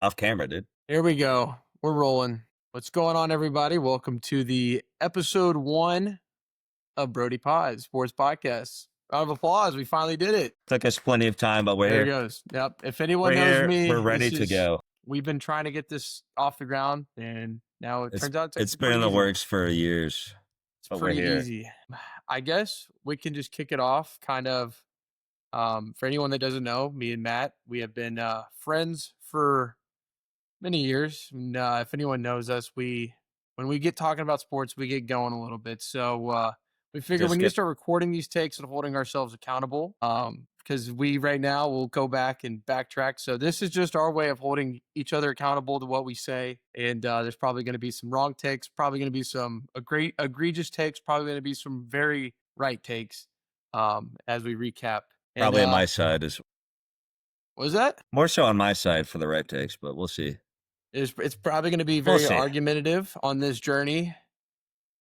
Off camera, dude. Here we go. We're rolling. What's going on, everybody? Welcome to the episode 1 of Brody Pod, sports podcast. Round of applause. We finally did it. Took us plenty of time, but we're There it here. goes. Yep. If anyone We're knows here. me, We're ready to go. We've been trying to get this off the ground, and now it turns out it's been in the works for years. It's pretty easy. I guess we can just kick it off kind of. For anyone that doesn't know, me and Matt, we have been friends for many years. And, if anyone knows us, when we get talking about sports, we get going a little bit. So we figured we need to start recording these takes and holding ourselves accountable. Because we right now will go back and backtrack. So this is just our way of holding each other accountable to what we say. And there's probably going to be some wrong takes, probably going to be some egregious takes, probably going to be some very right takes as we recap. Probably on my side is. What was that? More so on my side for the right takes, but we'll see. It's probably going to be very argumentative on this journey,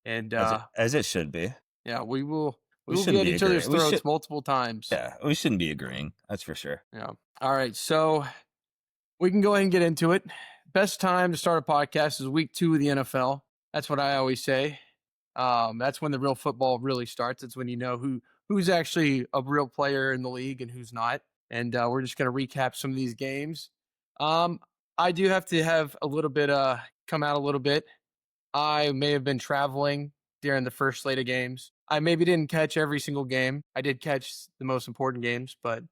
and as it should be. Yeah, we will be at each other's throats multiple times. Yeah, we shouldn't be agreeing. That's for sure. Yeah. All right, so we can go ahead and get into it. Best time to start a podcast is week 2 of the NFL. That's what I always say. That's when the real football really starts. It's when you know who's actually a real player in the league and who's not. And we're just going to recap some of these games. I do have to have a little bit come out a little bit. I may have been traveling during the first slate of games. I maybe didn't catch every single game. I did catch the most important games, but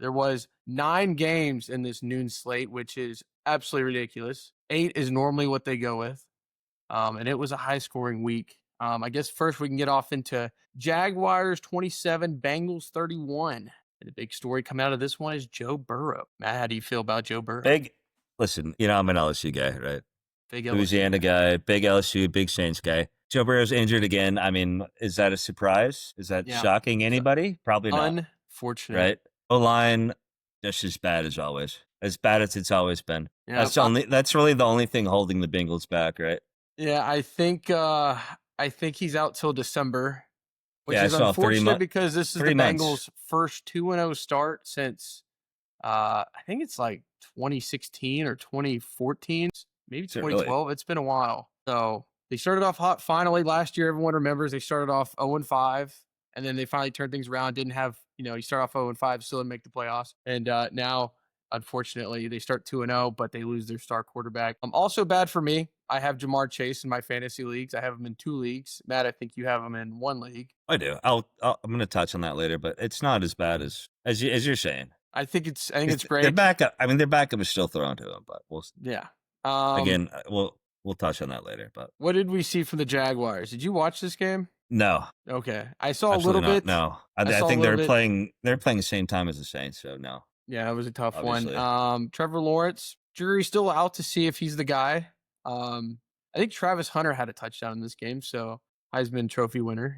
there was 9 games in this noon slate, which is absolutely ridiculous. 8 is normally what they go with. And it was a high-scoring week. I guess first we can get off into Jaguars 27, Bengals 31. And the big story coming out of this one is Joe Burrow. Matt, how do you feel about Joe Burrow? Listen, I'm an LSU guy, right? Big LSU Louisiana guy, big LSU, big Saints guy. Joe Burrow's injured again. I mean, is that a surprise? Is that shocking anybody? Probably not. Unfortunate. Right? O-line, just as bad as always. As bad as it's always been. Yeah, that's really the only thing holding the Bengals back, right? Yeah, I think he's out till December, which is unfortunate because this is the Bengals' first 2-0 start since I think it's like 2016 or 2014, maybe 2012. Really? It's been a while. So they started off hot finally last year. Everyone remembers they started off 0-5, and then they finally turned things around. Didn't have, you start off 0-5, still didn't make the playoffs. And now, unfortunately, they start 2-0, but they lose their star quarterback. Also bad for me. I have Jamar Chase in my fantasy leagues. I have him in 2 leagues. Matt, I think you have him in 1 league. I do. I'm going to touch on that later, but it's not as bad as you're saying. I think it's great. Their backup. I mean, their backup is still thrown to him, but we'll. Yeah. Again, we'll touch on that later. But what did we see from the Jaguars? Did you watch this game? No. Okay, I saw Absolutely a little bit. No, I think they're playing. They're playing the same time as the Saints, so no. Yeah, it was a tough one. Trevor Lawrence, jury's still out to see if he's the guy. I think Travis Hunter had a touchdown in this game, so Heisman Trophy winner.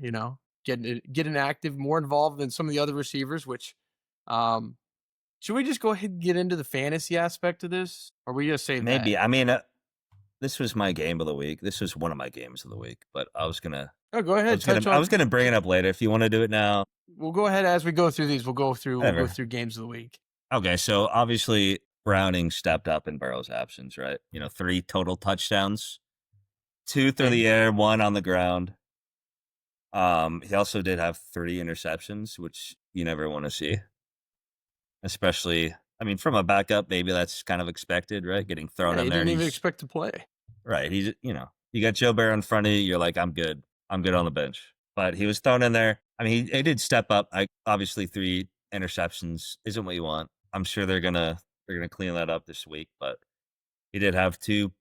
Getting active, more involved than some of the other receivers, which. Should we just go ahead and get into the fantasy aspect of this? Or we just say maybe? That? I mean, this was my game of the week. This was one of my games of the week, but I was gonna. Oh, go ahead. I was gonna bring it up later. If you want to do it now, we'll go ahead as we go through these. We'll go through games of the week. Okay, so obviously Browning stepped up in Burrow's absence, right? 3 total touchdowns, 2 through the air, 1 on the ground. He also did have 3 interceptions, which you never want to see. Especially, I mean, from a backup, maybe that's kind of expected, right? Getting thrown in there. He didn't even expect to play. Right. He's, you got Joe Burrow in front of you. You're like, I'm good on the bench. But he was thrown in there. I mean, he did step up. Obviously, 3 interceptions isn't what you want. I'm sure they're gonna clean that up this week. But he did have 2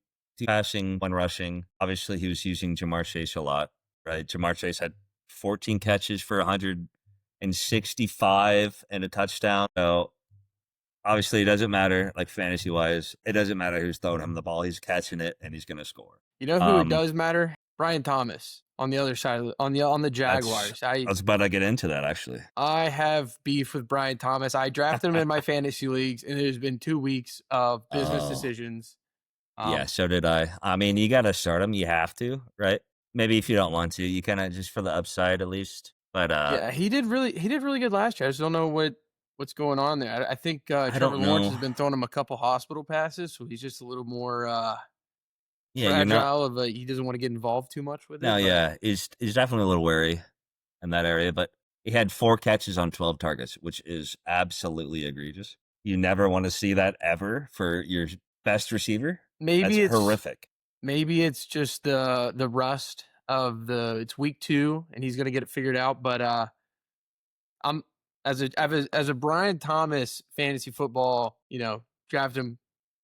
passing, 1 rushing. Obviously, he was using Jamar Chase a lot, right? Jamar Chase had 14 catches for 165 and a touchdown. So obviously, it doesn't matter, like fantasy wise. It doesn't matter who's throwing him the ball. He's catching it and he's going to score. You know who it does matter? Brian Thomas on the other side on the Jaguars. I was about to get into that actually. I have beef with Brian Thomas. I drafted him in my fantasy leagues, and there's been 2 weeks of business decisions. Yeah, so did I. I mean, you got to start him. You have to, right? Maybe if you don't want to, you kind of just for the upside at least. But yeah, he did really good last year. I just don't know what What's going on there? I think I Trevor don't Lawrence know. has been throwing him a couple hospital passes, so he's just a little more Yeah, you're not. fragile. He doesn't want to get involved too much with No, it, but yeah, he's definitely a little wary in that area, but he had 4 catches on 12 targets, which is absolutely egregious. You never want to see that ever for your best receiver. That's maybe it's horrific. maybe it's just the rust of it's week 2 and he's gonna get it figured out. But I'm as a Brian Thomas fantasy football, draft him,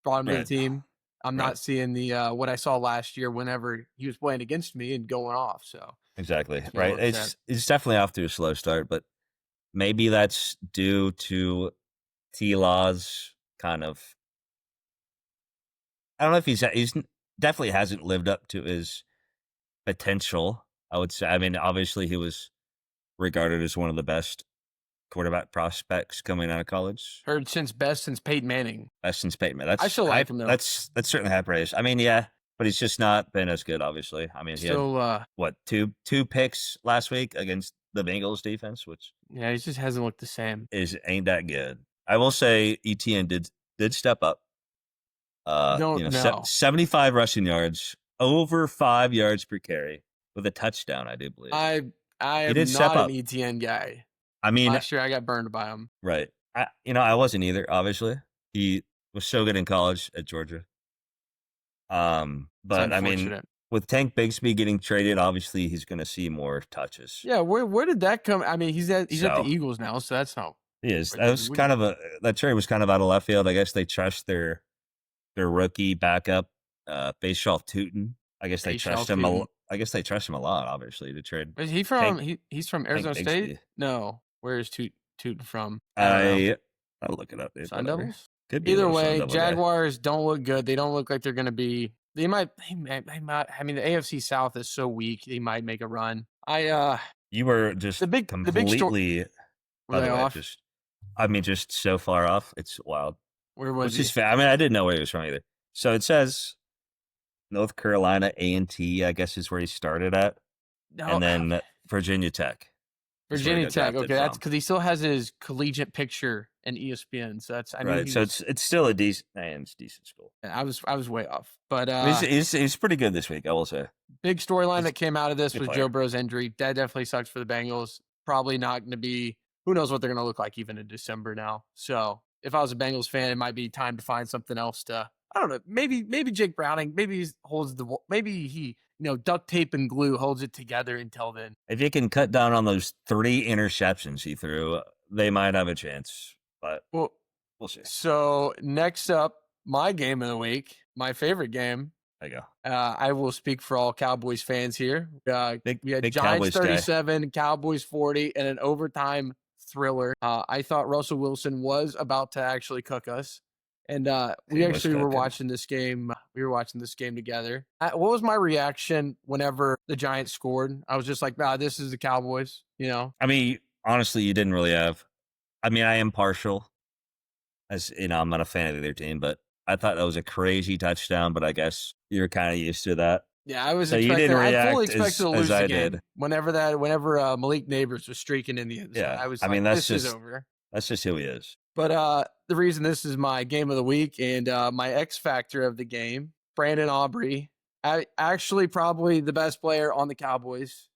brought him to the Right, team. I'm right, not seeing the what I saw last year whenever he was playing against me and going off. So exactly, makes me a right. little upset. It's definitely off to a slow start, but maybe that's due to T-Law's kind of I don't know if he's definitely hasn't lived up to his potential, I would say. I mean, obviously, he was regarded as one of the best quarterback prospects coming out of college. Heard since Peyton Manning. Best since Peyton Manning. I That's still high like him though. that's certainly high praise. I mean, yeah, but he's just not been as good, obviously. I mean, he had, Still, what, two picks last week against the Bengals defense, which yeah, he just hasn't looked the same. ain't that good. I will say ETN did step up. Don't know. 75 rushing yards, over 5 yards per carry with a touchdown, I do believe. I He did am step not an up. ETN guy. I mean, Last year I got burned by him. right. I wasn't either, obviously. He was so good in college at Georgia. It's But I mean, unfortunate. with Tank Bigsby getting traded, obviously he's going to see more touches. Yeah, where did that come? I mean, he's at the So Eagles now, so that's how. he is. Right, That trade was kind of out of left field. I guess they trust their rookie backup, Bashaw Tootin. I guess they Bashaw trust him. Tootin. I guess they trust him a lot, obviously, to trade Is he from? Tank He's from Tank Arizona State. Bigsby. No, where is Tootin from? I don't know. I'll look it up, dude. Sun Whatever. Devils. Could be a Either little Sun way, Devil guy. Jaguars don't look good. They don't look like they're going to be. They might. They might. I mean, the AFC South is so weak. They might make a run. You were just the big completely. Were By they the way, off? just so far off. It's wild. Where was Which he? is fair. I mean, I didn't know where he was from either. So it says North Carolina A&T, I guess, is where he started at, No, and then Virginia Tech. Virginia Tech. Okay, that's from. because he still has his collegiate picture in ESPN. So that's I knew Right. he So was, it's still a decent school. I was way off. But He's pretty good this week, I will say. big storyline He's that came out of this good was player. Joe Burrow's injury. That definitely sucks for the Bengals. Probably not going to be. Who knows what they're going to look like even in December now. So if I was a Bengals fan, it might be time to find something else to. I don't know. Maybe Jake Browning. Maybe he holds the. Maybe he duct tape and glue holds it together until then. If you can cut down on those 3 interceptions he threw, they might have a chance. But Well, we'll see. so next up, my game of the week, my favorite game. There you go. I will speak for all Cowboys fans here. We had Big Giants Cowboys guy. 37, Cowboys 40, and an overtime thriller. I thought Russell Wilson was about to actually cook us. And we He was actually were cooking. watching this game. We were watching this game together. What was my reaction whenever the Giants scored? I was just like, this is the Cowboys, I mean, honestly, you didn't really have. I mean, I am partial. As I'm not a fan of either team, but I thought that was a crazy touchdown. But I guess you're kind of used to that. Yeah, I was So you expecting. didn't I fully react expected to as lose I the game. did. Whenever Malik Neighbors was streaking in the end zone, Yeah, I was I like, mean, that's this is just- over. That's just who he is. But the reason this is my game of the week and my X factor of the game, Brandon Aubrey, actually probably the best player on the Cowboys.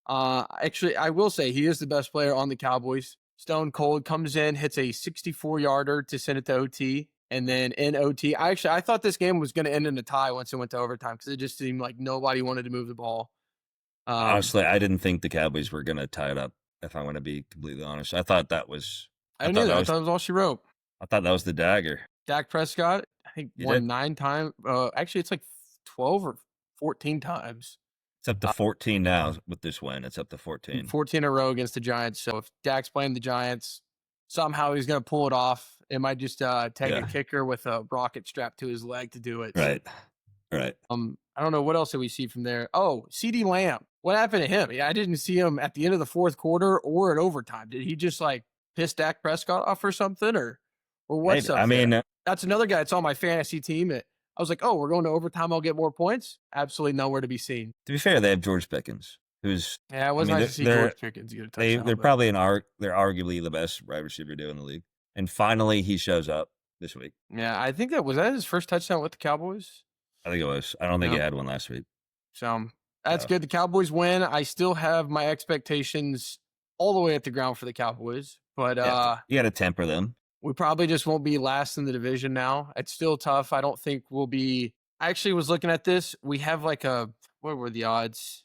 Actually, I will say he is the best player on the Cowboys. Stone Cold comes in, hits a 64-yarder to send it to OT. And then in OT, I thought this game was going to end in a tie once it went to overtime because it just seemed like nobody wanted to move the ball. Honestly, I didn't think the Cowboys were going to tie it up, if I want to be completely honest. I thought that was. I knew that. I thought it was all she wrote. I thought that was the dagger. Dak Prescott, I think, won 9 times. Actually, it's like 12 or 14 times. It's up to 14 now with this win. It's up to 14. 14 in a row against the Giants. So if Dak's playing the Giants, somehow he's going to pull it off. It might just take a kicker with a rocket strapped to his leg to do it. Right. I don't know what else did we see from there. Oh, CeeDee Lamb. What happened to him? I didn't see him at the end of the fourth quarter or at overtime. Did he just piss Dak Prescott off or something, or what's up? I mean, that's another guy that's on my fantasy team. I was like, oh, we're going to overtime. I'll get more points. Absolutely nowhere to be seen. To be fair, they have George Pickens. who's Yeah, it was I mean nice to see they're George Pickens get a they touchdown. they're But probably they're arguably the best wide receiver duo in the league. And finally he shows up this week. yeah, I think that his first touchdown with the Cowboys. I think it was. I don't think he Yeah, had one last week. so that's So good. The Cowboys win. I still have my expectations all the way at the ground for the Cowboys, but yeah, you gotta temper them. we probably just won't be last in the division now. It's still tough. I don't think we'll be. I actually was looking at this. We have like what were the odds?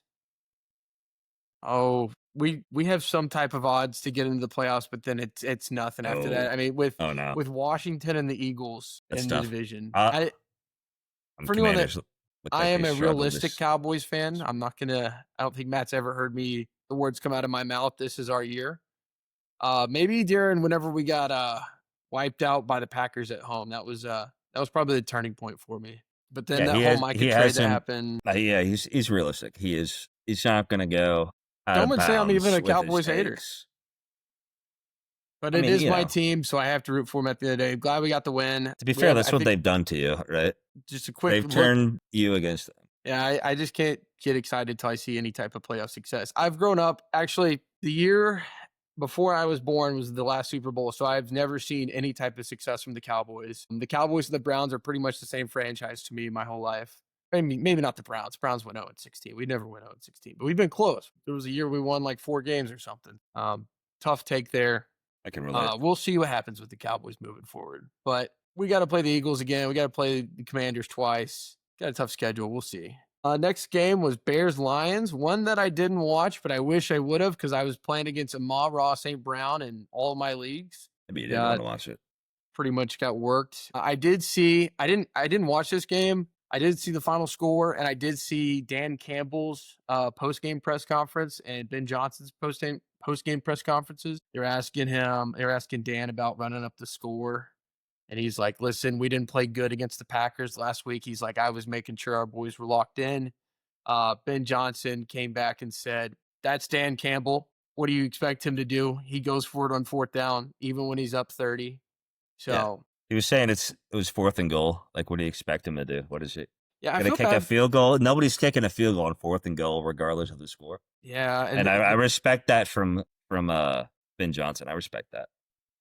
Oh, we have some type of odds to get into the playoffs, but then it's nothing after that. I mean, with Oh no. Washington and the Eagles That's in the tough. division, I'm for anyone that Commanders look I like am they a struggled realistic this. Cowboys fan. I'm not gonna. I don't think Matt's ever heard the words come out of my mouth. This is our year. Maybe Darren, whenever we got wiped out by the Packers at home, that was probably the turning point for me. But then Yeah, that whole Micah he trade that hasn't happened. yeah, he's realistic. He's not gonna go out of Someone say I'm even bounds a with his Cowboys hater, takes. but I it mean, is my team, so I have to root for them at the end of the day. Glad we got the win. to be We fair, have, that's I what think, they've done to you, right? just a quick They've look. turned you against them. Yeah, I just can't get excited till I see any type of playoff success. I've grown up. Actually, the year before I was born was the last Super Bowl, so I've never seen any type of success from the Cowboys. The Cowboys and the Browns are pretty much the same franchise to me my whole life. Maybe not the Browns. Browns went 0-16. We never went 0-16, but we've been close. There was a year we won like 4 games or something. Tough take there. I can relate. We'll see what happens with the Cowboys moving forward. But we got to play the Eagles again. We got to play the Commanders twice. Got a tough schedule. We'll see. Next game was Bears-Lions, one that I didn't watch, but I wish I would have because I was playing against Amon-Ra St. Brown in all of my leagues. Maybe you didn't want to watch it. Pretty much got worked. I didn't watch this game. I did see the final score, and I did see Dan Campbell's post-game press conference and Ben Johnson's post-game press conferences. They were asking Dan about running up the score. And he's like, listen, we didn't play good against the Packers last week. He's like, I was making sure our boys were locked in. Ben Johnson came back and said, that's Dan Campbell. What do you expect him to do? He goes for it on 4th down, even when he's up 30. So yeah. He was saying it was 4th and goal. Like, what do you expect him to do? What is it? Yeah, Gonna kick a field goal? Nobody's kicking a field goal on 4th and goal, regardless of the score. Yeah, and I respect that from Ben Johnson. I respect that.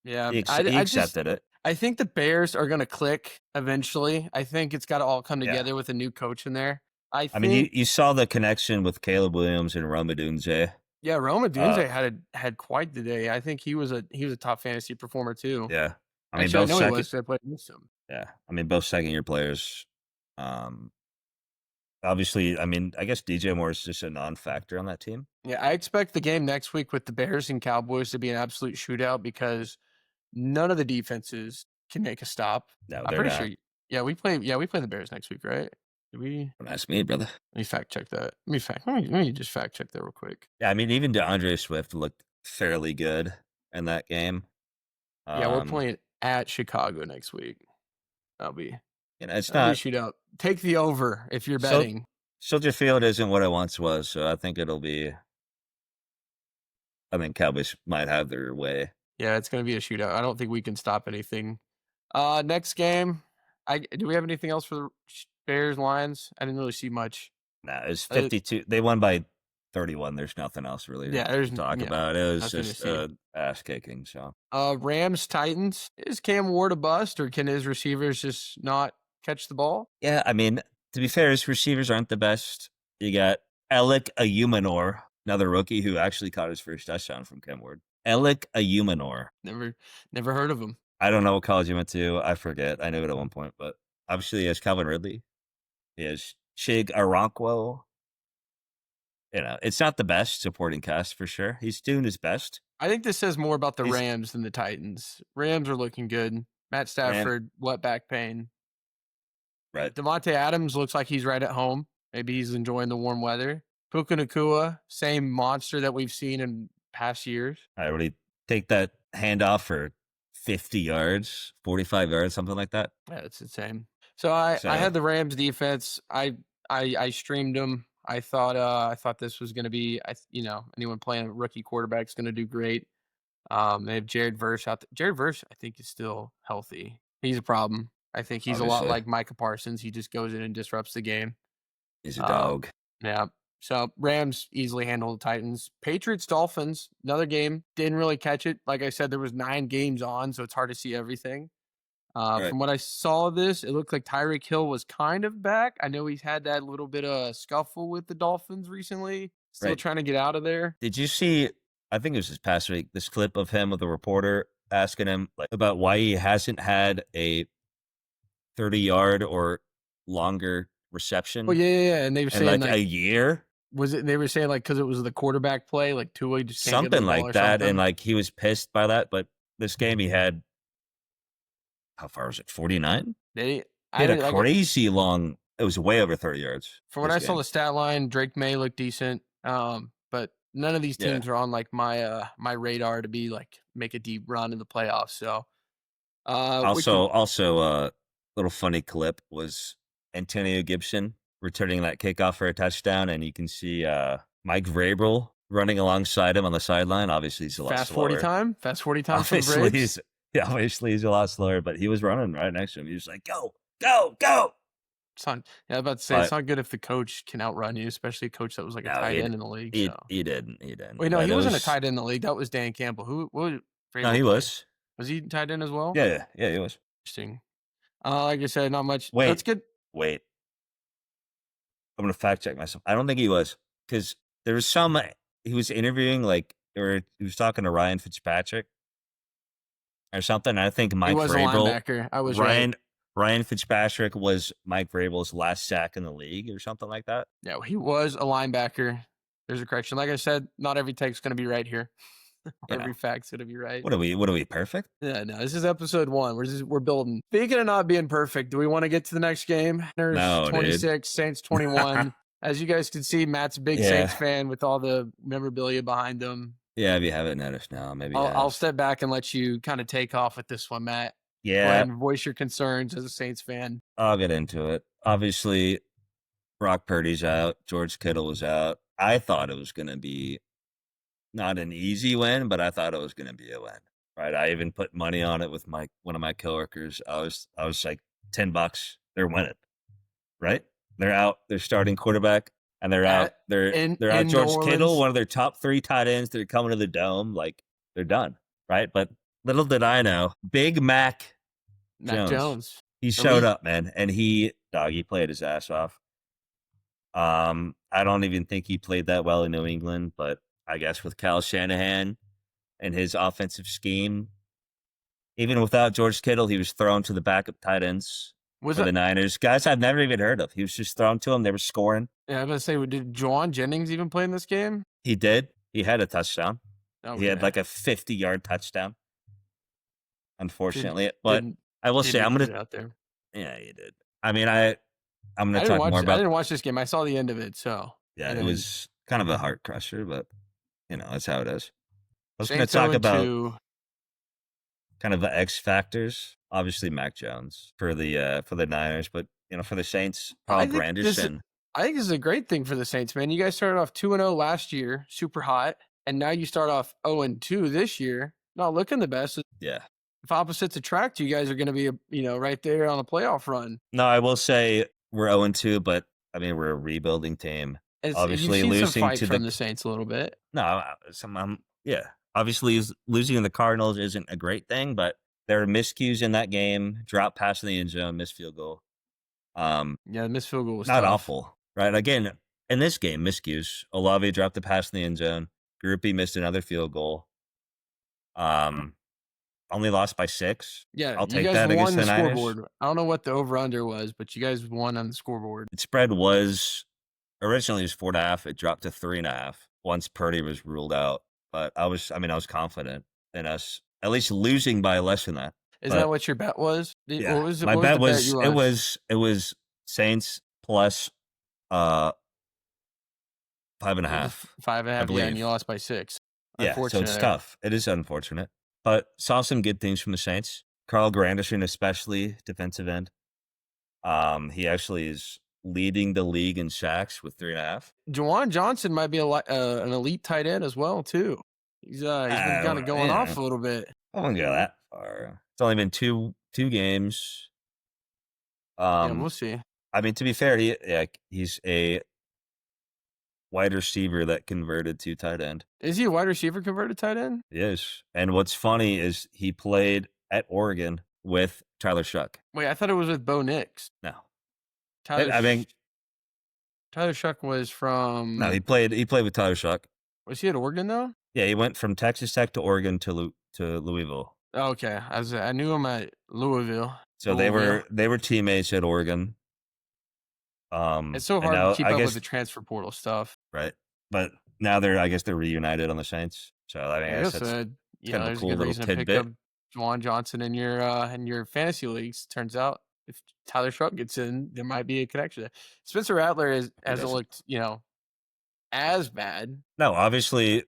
Yeah, he accepted it. I think the Bears are going to click eventually. I think it's got to all come together with a new coach in there. I mean, you saw the connection with Caleb Williams and Rome Odunze. Yeah, Rome Odunze had quite the day. I think he was a top fantasy performer too. Yeah, I mean, actually, I know he was. I played against him. Yeah, I mean, both second-year players. Obviously, I mean, I guess DJ Moore is just a non-factor on that team. Yeah, I expect the game next week with the Bears and Cowboys to be an absolute shootout because none of the defenses can make a stop. No, I'm pretty sure. Yeah, we play the Bears next week, right? Did we? Don't ask me, brother. Let me fact check that. Let me just fact check that real quick. Yeah, I mean, even DeAndre Swift looked fairly good in that game. Yeah, we're playing at Chicago next week. That'll be. It's not a shootout. Take the over if you're betting. Soldier Field isn't what it once was, so I think it'll be. I think Cowboys might have their way. Yeah, it's going to be a shootout. I don't think we can stop anything. Next game, do we have anything else for the Bears Lions? I didn't really see much. Nah, it was 52. They won by 31. There's nothing else really to talk about. It was just ass kicking. So, Rams Titans. Is Cam Ward a bust, or can his receivers just not catch the ball? Yeah, I mean, to be fair, his receivers aren't the best. You got Alec Ayumanor, another rookie who actually caught his first touchdown from Cam Ward. Alec Ayumanor. Never heard of him. I don't know what college he went to. I forget. I knew it at one point, but obviously he has Calvin Ridley. He has Chig Arankwo. It's not the best supporting cast for sure. He's doing his best. I think this says more about the Rams than the Titans. Rams are looking good. Matt Stafford, wet back pain. Right. Devontae Adams looks like he's right at home. Maybe he's enjoying the warm weather. Puka Nacua, same monster that we've seen in past years. I already take that handoff for 50 yards, 45 yards, something like that. Yeah, it's insane. So I had the Rams defense. I streamed them. I thought this was going to be, anyone playing a rookie quarterback is going to do great. They have Jared Verse out there. Jared Verse, I think, is still healthy. He's a problem. I think he's a lot like Micah Parsons. He just goes in and disrupts the game. He's a dog. Yeah. So Rams easily handle the Titans. Patriots, Dolphins, another game. Didn't really catch it. Like I said, there was 9 games on, so it's hard to see everything. Right. From what I saw of this, it looked like Tyreek Hill was kind of back. I know he's had that little bit of scuffle with the Dolphins recently. Still Right. trying to get out of there. Did you see, I think it was this past week, this clip of him with a reporter asking him about why he hasn't had a 30-yard or longer reception Oh yeah. And they were in saying a year? was it? They were saying because it was the quarterback play, like Tua just can't get the Something ball like or that. something. And he was pissed by that. But this game he had, how far was it? 49? He had a crazy long, it was way over 30 yards. From what I saw the stat line, Drake May looked decent. But none of these teams are on my my radar to be make a deep run in the playoffs. So also little funny clip was Antonio Gibson returning that kickoff for a touchdown, and you can see Mike Vrabel running alongside him on the sideline. Obviously, he's a lot slower. Fast 40 time. Obviously, he's a lot slower, but he was running right next to him. He was like, "Go, go, go!" It's not, I was about to say, it's not good if the coach can outrun you, especially a coach that was a tight end in the league. He didn't. Wait, no, he wasn't a tight end in the league. That was Dan Campbell. What no, he was. Was he tight end as well? Yeah, he was. Interesting. Like I said, not much. Wait, that's good. Wait. I'm going to fact check myself. I don't think he was, because there was he was interviewing, or he was talking to Ryan Fitzpatrick or something. I think Mike Vrabel. I was right. Ryan Fitzpatrick was Mike Vrabel's last sack in the league or something like that. Yeah, he was a linebacker. There's a correction. Like I said, not every take's going to be right here. Every fact's going to be right. What are we, perfect? Yeah, no, this is episode 1. We're building. Speaking of not being perfect, do we want to get to the next game? No, 26, dude. Saints 21. As you guys can see, Matt's a big Saints fan with all the memorabilia behind him. Yeah, if you haven't noticed now, maybe I'll step back and let you kind of take off with this one, Matt. Yeah. Go ahead and voice your concerns as a Saints fan. I'll get into it. Obviously, Brock Purdy's out. George Kittle was out. I thought it was going to be not an easy win, but I thought it was going to be a win. Right? I even put money on it with one of my coworkers. I was like $10. They're winning. Right? They're out. They're starting quarterback, and they're out. They're out. George Kittle, one of their top 3 tight ends. They're coming to the dome. They're done. Right? But little did I know, Big Mac Jones. He showed up, man, and he played his ass off. I don't even think he played that well in New England, but I guess with Kyle Shanahan and his offensive scheme, even without George Kittle, he was thrown to the backup tight ends for the Niners. Guys I've never even heard of. He was just thrown to them. They were scoring. Yeah, I was going to say, did Juwan Jennings even play in this game? He did. He had a touchdown. He had a 50-yard touchdown. Unfortunately, but I will say I'm gonna. Out there. Yeah, you did. I mean, I'm gonna talk more about. I didn't watch this game. I saw the end of it, so yeah, it was kind of a heart crusher, but that's how it is. I was gonna talk about kind of the X factors. Obviously, Mac Jones for the Niners, but for the Saints, Paul Granderson. I think this is a great thing for the Saints, man. You guys started off 2-0 last year, super hot, and now you start off 0-2 this year, not looking the best. Yeah. If opposites attract, you guys are going to be, right there on a playoff run. No, I will say we're 0-2, but I mean we're a rebuilding team. Obviously, losing to the Saints a little bit. No, obviously losing to the Cardinals isn't a great thing, but there are miscues in that game. Drop pass in the end zone, missed field goal. The missed field goal was not tough. Awful, right? Again, in this game, miscues. Olave dropped the pass in the end zone. Groupie missed another field goal. Only lost by 6. Yeah, I'll take that against the Niners. Scoreboard. I don't know what the over-under was, but you guys won on the scoreboard. The spread was originally 4.5. It dropped to 3.5 once Purdy was ruled out. But I was confident in us at least losing by less than that. Is that what your bet was? Yeah, my bet was it was Saints plus 5.5. 5.5, yeah, and you lost by 6. Yeah, so it's tough. It is unfortunate. But saw some good things from the Saints. Carl Granderson, especially defensive end. He actually is leading the league in sacks with 3.5. Juwan Johnson might be an elite tight end as well too. He's been kind of going off a little bit. I wouldn't go that far. It's only been two games. We'll see. I mean, to be fair, he's a wide receiver that converted to tight end. Is he a wide receiver converted tight end? Yes. And what's funny is he played at Oregon with Tyler Shuck. Wait, I thought it was with Bo Nix. No. Tyler, I mean, Tyler Shuck was from. no, he played with Tyler Shuck. Was he at Oregon though? Yeah, he went from Texas Tech to Oregon to Louisville. Oh, okay, I knew him at Louisville. So they were teammates at Oregon. It's so hard to keep up with the transfer portal stuff, right? But now I guess they're reunited on the Saints. So I mean, I guess that's kind of a cool little reason tidbit. to pick up Juwan Johnson in your fantasy leagues. Turns out if Tyler Shuck gets in, there might be a connection there. Spencer Rattler hasn't looked, as bad. No, obviously,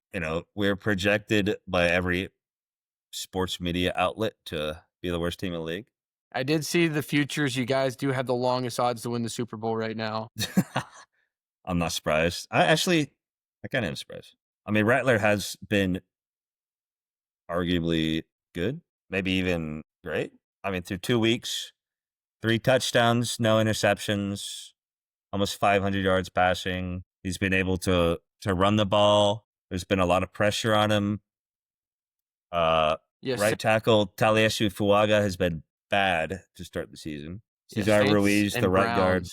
we're projected by every sports media outlet to be the worst team in the league. I did see the futures. You guys do have the longest odds to win the Super Bowl right now. I'm not surprised. I kind of am surprised. I mean, Rattler has been arguably good, maybe even great. I mean, through 2 weeks, 3 touchdowns, no interceptions, almost 500 yards passing. He's been able to run the ball. There's been a lot of pressure on him. Yes, right tackle Taliesu Fuaga has been bad to start the season. Cesar Ruiz, the right guard,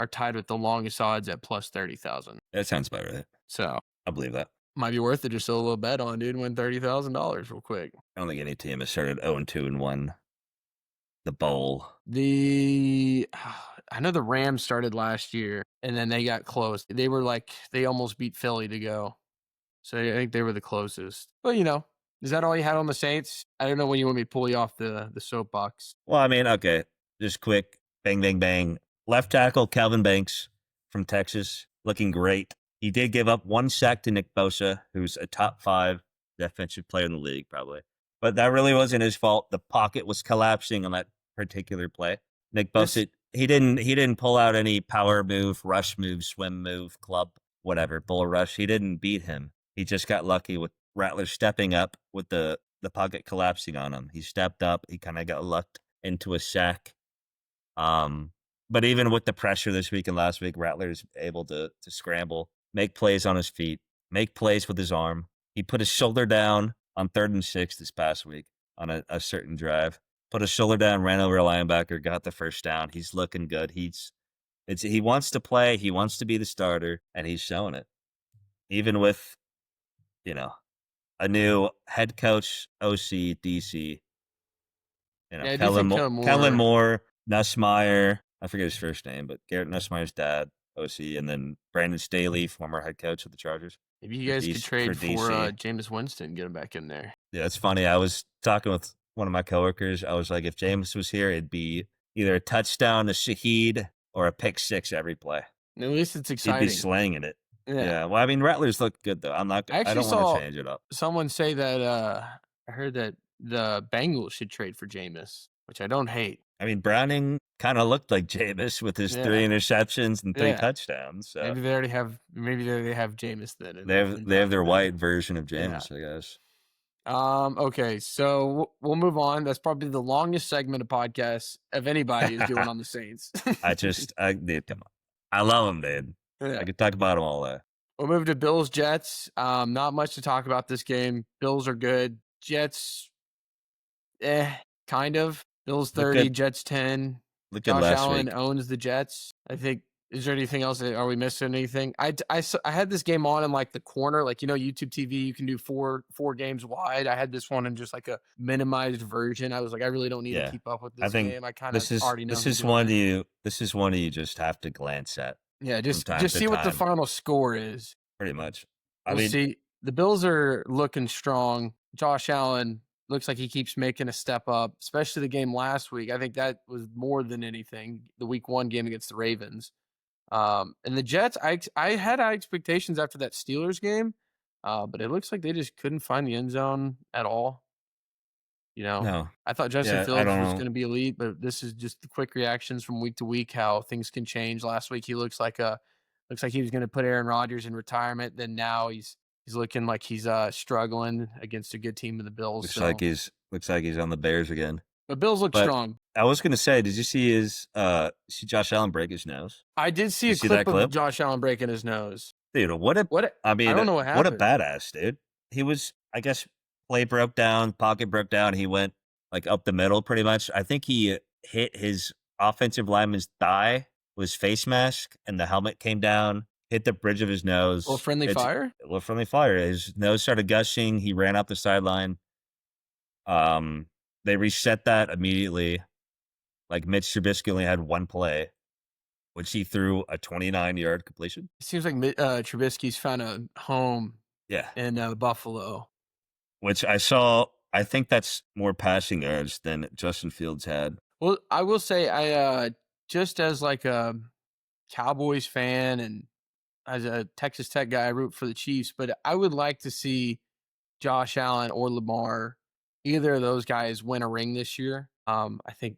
are tied with the longest odds at plus 30,000. That sounds about right. So I believe that. Might be worth it just a little bet on, dude. Win $30,000 real quick. I don't think any team has started 0-2 and won the bowl. I know the Rams started last year and then they got close. They almost beat Philly to go. So I think they were the closest. But is that all you had on the Saints? I don't know when you want me to pull you off the soapbox. Well, I mean, okay, just quick, bang, bang, bang. Left tackle Calvin Banks from Texas, looking great. He did give up 1 sack to Nick Bosa, who's a top 5 defensive player in the league, probably. But that really wasn't his fault. The pocket was collapsing on that particular play. Nick Bosa, he didn't pull out any power move, rush move, swim move, club, whatever, bull rush. He didn't beat him. He just got lucky with Rattler stepping up with the pocket collapsing on him. He stepped up. He kind of got lucked into a sack. But even with the pressure this week and last week, Rattler's able to scramble, make plays on his feet, make plays with his arm. He put his shoulder down on 3rd and 6 this past week on a certain drive. Put his shoulder down, ran over a linebacker, got the first down. He's looking good. He wants to play. He wants to be the starter, and he's showing it. Even with, a new head coach, OC, DC. Kellen Moore, Nussmeier. I forget his first name, but Garrett Nussmeier's dad, OC, and then Brandon Staley, former head coach of the Chargers. Maybe you guys could trade for Jameis Winston, get him back in there. Yeah, it's funny. I was talking with one of my coworkers. I was like, if Jameis was here, it'd be either a touchdown to Shaheed or a pick 6 every play. At least it's exciting. He'd be slanging it. Yeah. Well, I mean, Rattlers look good though. I don't want to change it up. Someone say that I heard that the Bengals should trade for Jameis, which I don't hate. I mean, Browning kind of looked like Jameis with his 3 interceptions and 3 touchdowns. So. Maybe they have Jameis then. They have their white version of Jameis, I guess. Okay, so we'll move on. That's probably the longest segment of podcast of anybody is doing on the Saints. Dude, come on. I love them, dude. Yeah. I could talk about them all day. We'll move to Bills Jets. Not much to talk about this game. Bills are good. Jets, kind of. Bills 30, Jets 10. Josh Allen owns the Jets. I think. Is there anything else? Are we missing anything? I had this game on in like the corner, like YouTube TV. You can do four games wide. I had this one in just like a minimized version. I was like, I really don't need to keep up with this game. I kind of already know. This is one you just have to glance at. Yeah, just see what the final score is. Pretty much. See, the Bills are looking strong. Josh Allen looks like he keeps making a step up, especially the game last week. I think that was more than anything. The week 1 game against the Ravens. And the Jets, I had high expectations after that Steelers game, but it looks like they just couldn't find the end zone at all. No. I thought Justin Fields was going to be elite, but this is just the quick reactions from week to week, how things can change. Last week he looks like he was going to put Aaron Rodgers in retirement. Then now he's looking like he's struggling against a good team of the Bills. Looks like he's on the Bears again. The Bills look strong. I was going to say, did you see see Josh Allen break his nose? I did see a clip of Josh Allen breaking his nose. Dude, what a What? I I mean, don't know what what a happened. badass, dude. He was, I guess, play broke down, pocket broke down. He went like up the middle pretty much. I think he hit his offensive lineman's thigh with his face mask, and the helmet came down, hit the bridge of his Well, nose. friendly It's fire. well, friendly fire. His nose started gushing. He ran up the sideline. Um, they reset that immediately. Like Mitch Trubisky only had one play, which he threw a 29-yard completion. It seems like Trubisky's found a home Yeah, in Buffalo. which I saw. I think that's more passing yards than Justin Fields had. Well, I will say, I just as like a Cowboys fan and as a Texas Tech guy, I root for the Chiefs, but I would like to see Josh Allen or Lamar, either of those guys, win a ring this year. I think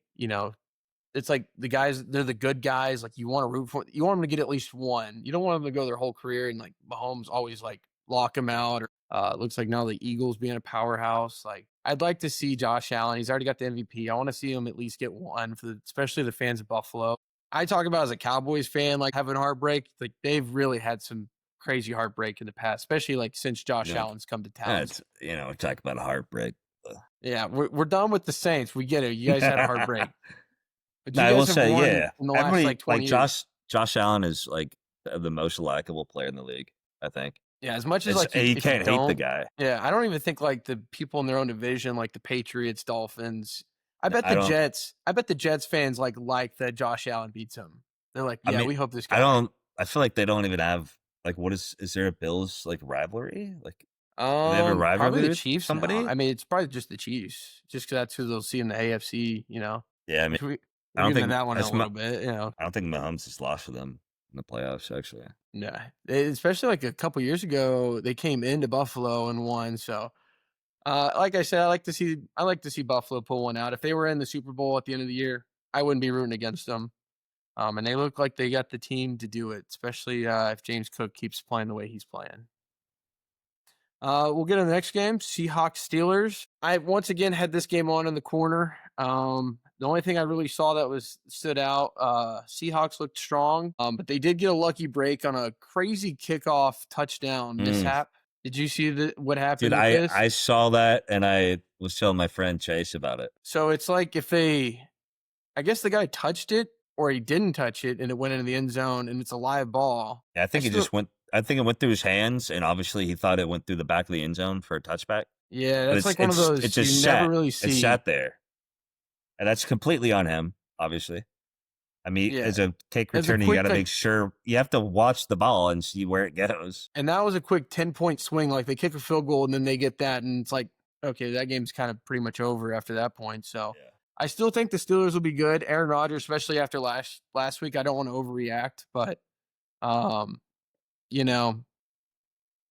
it's like the guys, they're the good guys. Like you want to root for, you want them to get at least one. You don't want them to go their whole career and like Mahomes always like lock him out. Or it looks like now the Eagles being a powerhouse. Like I'd like to see Josh Allen. He's already got the MVP. I want to see him at least get one for especially the fans of Buffalo. I talk about as a Cowboys fan, like having heartbreak. Like they've really had some crazy heartbreak in the past, especially like since Josh Allen's come to town. It's talk about a heartbreak. Yeah, we're done with the Saints. We get it. You guys had a heartbreak. But No, you I will guys have say, won yeah, in the last everybody like 20 years. Josh Allen is like the most likable player in the league. I think. Yeah, as much as like You if you can't hate the don't, guy. yeah, I don't even think like the people in their own division, like the Patriots, Dolphins. I bet I the don't. Jets. I bet the Jets fans like that Josh Allen beats him. They're like, I yeah, mean, we hope this I guy. don't. I feel like they don't even have like what is there a Bills like rivalry? Like do they have a Probably rivalry the with Chiefs now. somebody? I mean, it's probably just the Chiefs, just because that's who they'll see in the AFC. Yeah, I mean, Which I we'll don't get into think that one in a little bit. I don't think Mahomes has lost to them in the playoffs. Actually, Yeah, especially like a couple years ago, they came into Buffalo and won. So, like I said, I like to see Buffalo pull one out. If they were in the Super Bowl at the end of the year, I wouldn't be rooting against them. And they look like they got the team to do it, especially if James Cook keeps playing the way he's playing. We'll get to the next game, Seahawks Steelers. I once again had this game on in the corner. The only thing I really saw that stood out, Seahawks looked strong, but they did get a lucky break on a crazy kickoff touchdown mishap. Did you see what happened dude, with this? I saw that and I was telling my friend Chase about it. So it's like I guess the guy touched it or he didn't touch it and it went into the end zone and it's a live ball. Yeah, I think I think it went through his hands, and obviously he thought it went through the back of the end zone for a touchback. Yeah, But that's like one of those it just you sat. never really see. It sat there, and that's completely on him. Obviously, I mean, Yeah. as a kick As a returner, you quick, got to like- make sure you have to watch the ball and see where it goes. And that was a quick 10-point swing. Like they kick a field goal and then they get that, and it's like, okay, that game's kind of pretty much over after that point. So Yeah. I still think the Steelers will be good. Aaron Rodgers, especially after last week, I don't want to overreact, but you know,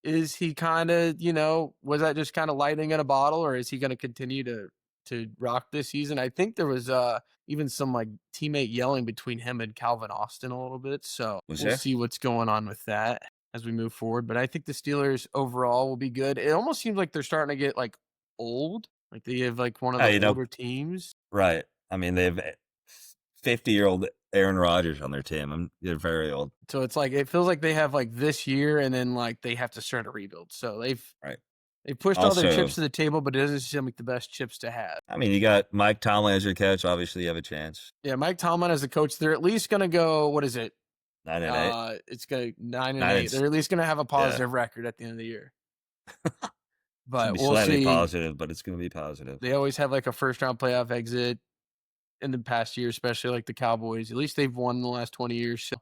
is he kind of, was that just kind of lightning in a bottle, or is he going to continue to rock this season? I think there was even some like teammate yelling between him and Calvin Austin a little bit. So we'll see what's going on with that as we move forward. But I think the Steelers overall will be good. It almost seems like they're starting to get like old. Like they have like one of the older teams. Right. I mean, they have 50-year-old Aaron Rodgers on their team. They're very old. So it's like it feels like they have like this year and then like they have to start a rebuild. So they pushed all their chips to the table, but it doesn't seem like the best chips to have. I mean, you got Mike Tomlin as your coach. Obviously, you have a chance. Yeah, Mike Tomlin as a coach, they're at least going to go, what is it? 9-8. It's going to 9-8. They're at least going to have a positive record at the end of the year. But we'll see. Positive, but it's going to be positive. They always have like a first-round playoff exit in the past year, especially like the Cowboys. At least they've won in the last 20 years. So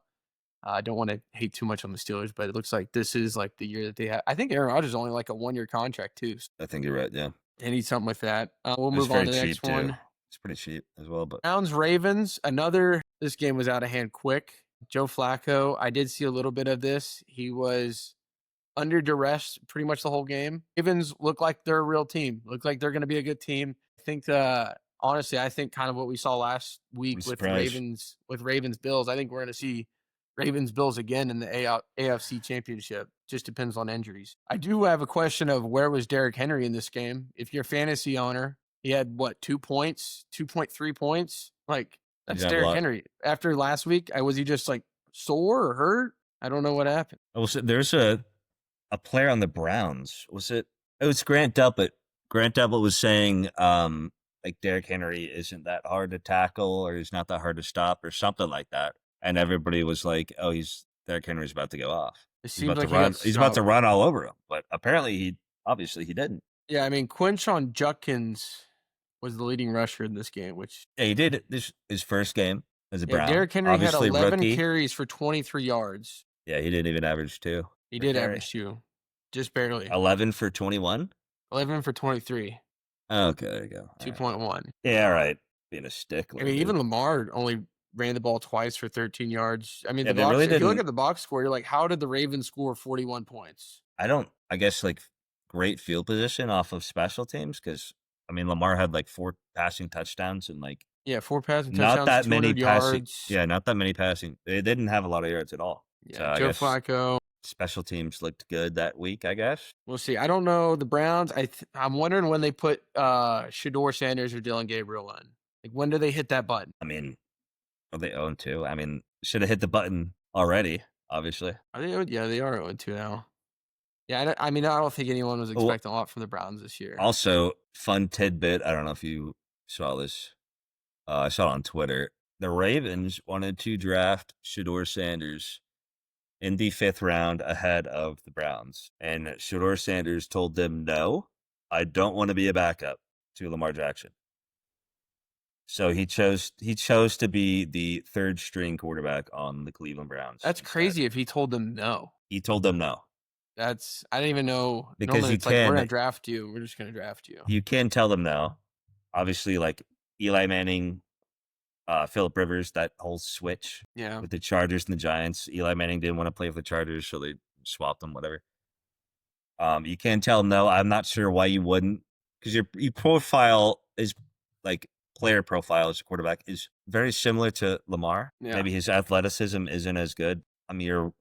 I don't want to hate too much on the Steelers, but it looks like this is like the year that they have. I think Aaron Rodgers is only like a 1-year contract too. So I think you're right. Yeah, they need something with that. We'll move on to the next one. It's pretty cheap as well. But Browns Ravens. This game was out of hand quick. Joe Flacco. I did see a little bit of this. He was under duress pretty much the whole game. Ravens look like they're a real team. Look like they're going to be a good team. I think honestly, I think kind of what we saw last week with Ravens Bills. I think we're going to see Ravens Bills again in the AFC Championship. Just depends on injuries. I do have a question of where was Derrick Henry in this game? If you're a fantasy owner, he had 2 points, 2.3 points. Like that's Derrick Henry. After last week, was he just like sore or hurt? I don't know what happened. There's a player on the Browns. It was Grant Delpit. Grant Delpit was saying like Derrick Henry isn't that hard to tackle or he's not that hard to stop or something like that. And everybody was like, "Oh, Derrick Henry's about to go off. It He's seems about to like he run. got He's about to stopped. run all over him." But apparently he didn't. Yeah, I mean, Quinshon Judkins was the leading rusher in this game, which Yeah, he did his first game as a yeah, Brown. Derrick Henry had Obviously 11 rookie. carries for 23 yards. Yeah, he didn't even average 2. He per did carry. average 2, just barely. 11 for 21. 11 for 23, Okay, there you go. All 2.1. right. Yeah, all right. Being a stickler. I mean, dude. even Lamar only ran the ball twice for 13 yards. I mean, Yeah, the they box. really If you look didn't- at the box score, you're like, how did the Ravens score 41 points? I guess like great field position off of special teams because I mean Lamar had like 4 passing touchdowns and like Yeah, 4 passing not touchdowns, that many 200 passing. yards. Yeah, not that many passing. They didn't have a lot of yards at all. Yeah, So I Joe guess Flacco. special teams looked good that week. I guess. We'll see. I don't know the Browns. I'm wondering when they put Shador Sanders or Dylan Gabriel in. Like, when do they hit that button? I mean, are they 0-2? I mean, should have hit the button already. Obviously. Are they? Yeah, they are 0-2 now. Yeah, I mean, I don't think anyone was expecting a lot from the Browns this year. Also, fun tidbit. I don't know if you saw this. I saw it on Twitter. The Ravens wanted to draft Shador Sanders in the 5th round ahead of the Browns. And Shador Sanders told them, "No, I don't want to be a backup to Lamar Jackson." So he chose to be the 3rd string quarterback on the Cleveland Browns. That's instead. crazy if he told them no. He told them no. I didn't even know. Because normally you it's like, we're can- going to draft you. We're just going to draft you. You can tell them no. Obviously, like Eli Manning, Phillip Rivers, that whole switch Yeah. with the Chargers and the Giants. Eli Manning didn't want to play for the Chargers, so they swapped them, whatever. You can tell them no. I'm not sure why you wouldn't, because your profile is like player profile as a quarterback is very similar to Lamar. Yeah. Maybe his athleticism isn't as good. I mean, you're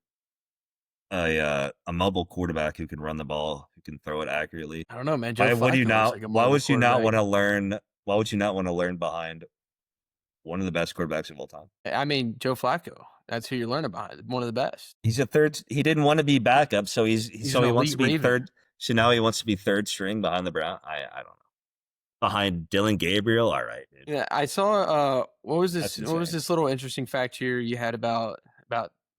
a mobile quarterback who can run the ball, who can throw it accurately. I don't know, man. Why would you Flacco not? looks like a Why mobile would you not quarterback. want to learn? Why would you not want to learn behind one of the best quarterbacks of all time? I mean, Joe Flacco. That's who you're learning behind. One of the best. He's a 3rd. He didn't want to be backup, so he an wants to be elite Raven. 3rd. So now he wants to be 3rd string behind the Brown. I don't know. Behind Dylan Gabriel, all right, dude. Yeah, I saw. What was this? That's What was insane. this little interesting fact here you had about